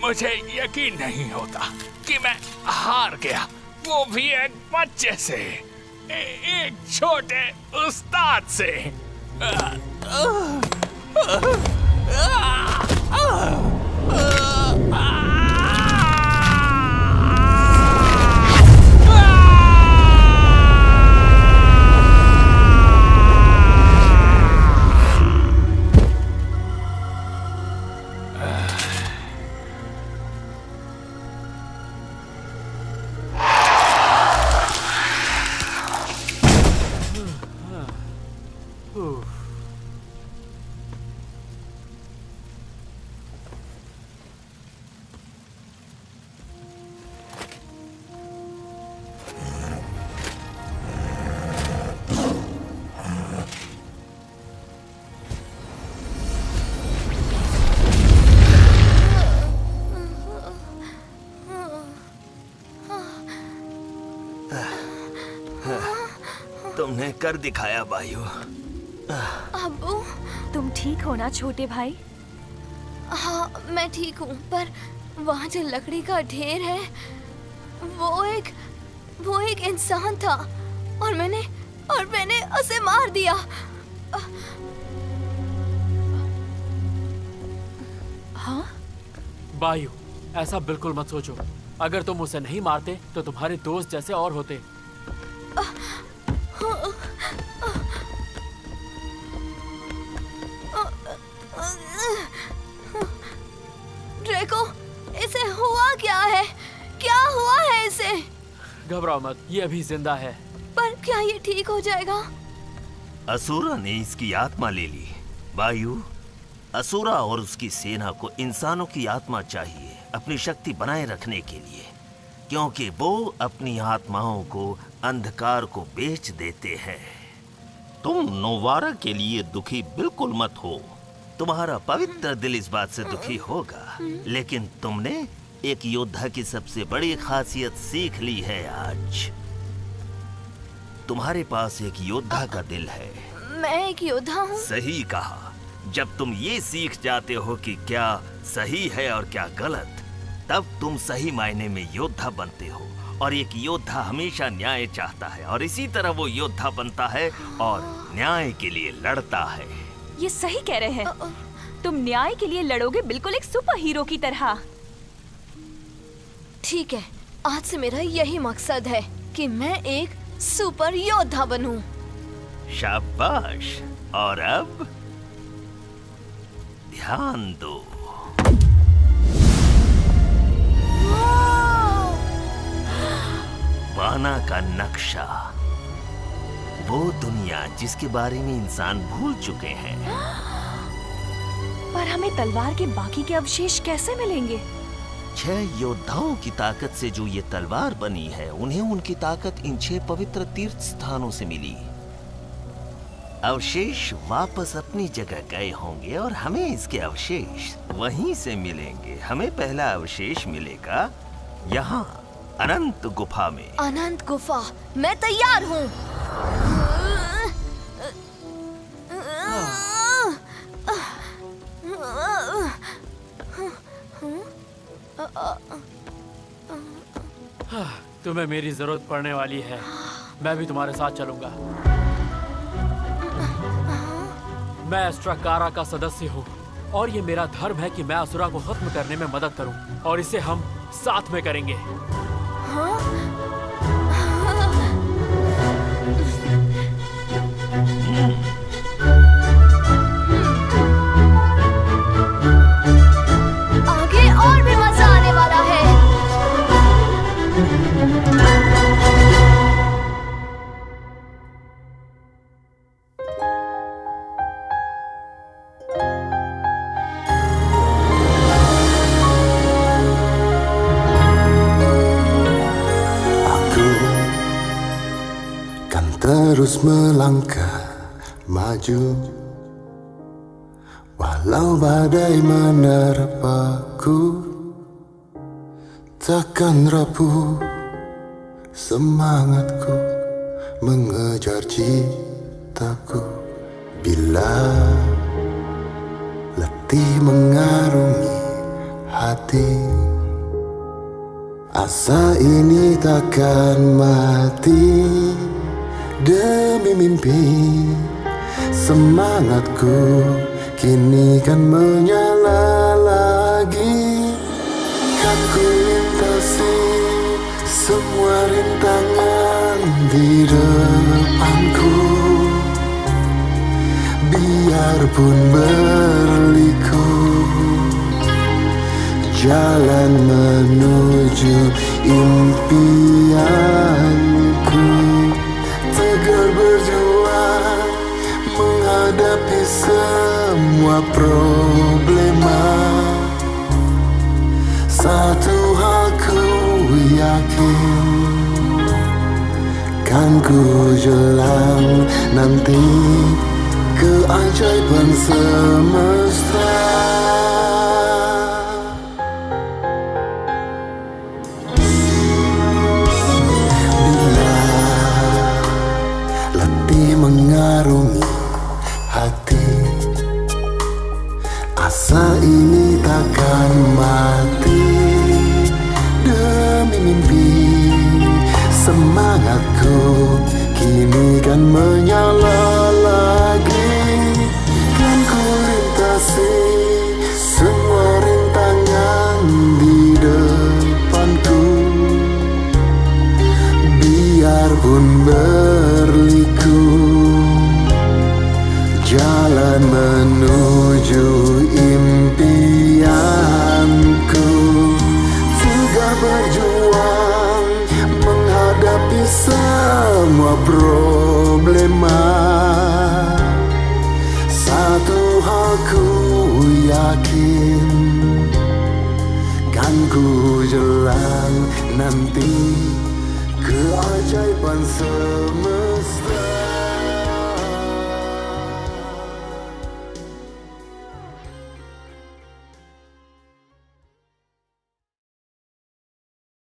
मुझे यकीन नहीं होता कि मैं हार गया, वो भी एक बच्चे से, एक छोटे उस्ताद से। तुमने कर दिखाया बायू। अब्बू, तुम ठीक हो ना छोटे भाई? हाँ मैं ठीक हूँ, पर वहाँ जो लकड़ी का ढेर है वो एक इंसान था और मैंने उसे मार दिया। हाँ? बायू, ऐसा बिल्कुल मत सोचो। अगर तुम उसे नहीं मारते तो तुम्हारे दोस्त जैसे और होते। ड्रेको, इसे हुआ क्या है? क्या हुआ है इसे? घबराओ मत, ये अभी जिंदा है। पर क्या ये ठीक हो जाएगा? असुरा ने इसकी आत्मा ले ली। बायू, असुरा और उसकी सेना को इंसानों की आत्मा चाहिए अपनी शक्ति बनाए रखने के लिए, क्योंकि वो अपनी आत्माओं को अंधकार को बेच देते हैं। तुम नोवारा के लिए दुखी बिल्कुल मत हो। तुम्हारा पवित्र दिल इस बात से दुखी होगा, लेकिन तुमने एक योद्धा की सबसे बड़ी खासियत सीख ली है आज। तुम्हारे पास एक योद्धा का दिल है। मैं एक योद्धा हूँ? सही कहा। जब तुम ये सीख जाते हो कि क्या सही है और क्या गलत, तब तुम सही मायने में योद्धा बनते हो। और एक योद्धा हमेशा न्याय चाहता है और इसी तरह वो योद्धा बनता है और न्याय के लिए लड़ता है। ये सही कह रहे हैं। तुम न्याय के लिए लड़ोगे, बिल्कुल एक सुपर हीरो की तरह। ठीक है, आज से मेरा यही मकसद है कि मैं एक सुपर योद्धा बनूं। शाबाश। और अब ध्यान दो। वाना का नक्शा, वो दुनिया जिसके बारे में इंसान भूल चुके हैं। पर हमें तलवार के बाकी के अवशेष कैसे मिलेंगे? 6 योद्धाओं की ताकत से जो ये तलवार बनी है, उन्हें उनकी ताकत इन 6 पवित्र तीर्थ स्थानों से मिली। अवशेष वापस अपनी जगह गए होंगे और हमें इसके अवशेष वहीं से मिलेंगे। हमें पहला अवशेष मिलेगा यहाँ अनंत गुफा में। अनंत गुफा, मैं तैयार हूँ। तुम्हें मेरी जरूरत पड़ने वाली है। मैं भी तुम्हारे साथ चलूंगा। मैं एस्ट्राकारा का सदस्य हूँ और ये मेरा धर्म है कि मैं असुरा को खत्म करने में मदद करूँ, और इसे हम साथ में करेंगे। आगे और भी मजा आने वाला है। Terus melangkah maju, walau badai menerpaku, takkan rapuh semangatku mengejar citaku. Bila letih mengarungi hati, asa ini takkan mati. Demi mimpi, semangatku kini kan menyala lagi. Kan ku lintasi semua rintangan di depanku, biarpun berliku jalan menuju impianku. Tegar berjuang menghadapi semua problema. Satu hal ku yakin, kan ku jelang nanti keajaiban semesta. semua problema. Satu hal ku yakin, kan ku jelang nanti keajaiban semesta.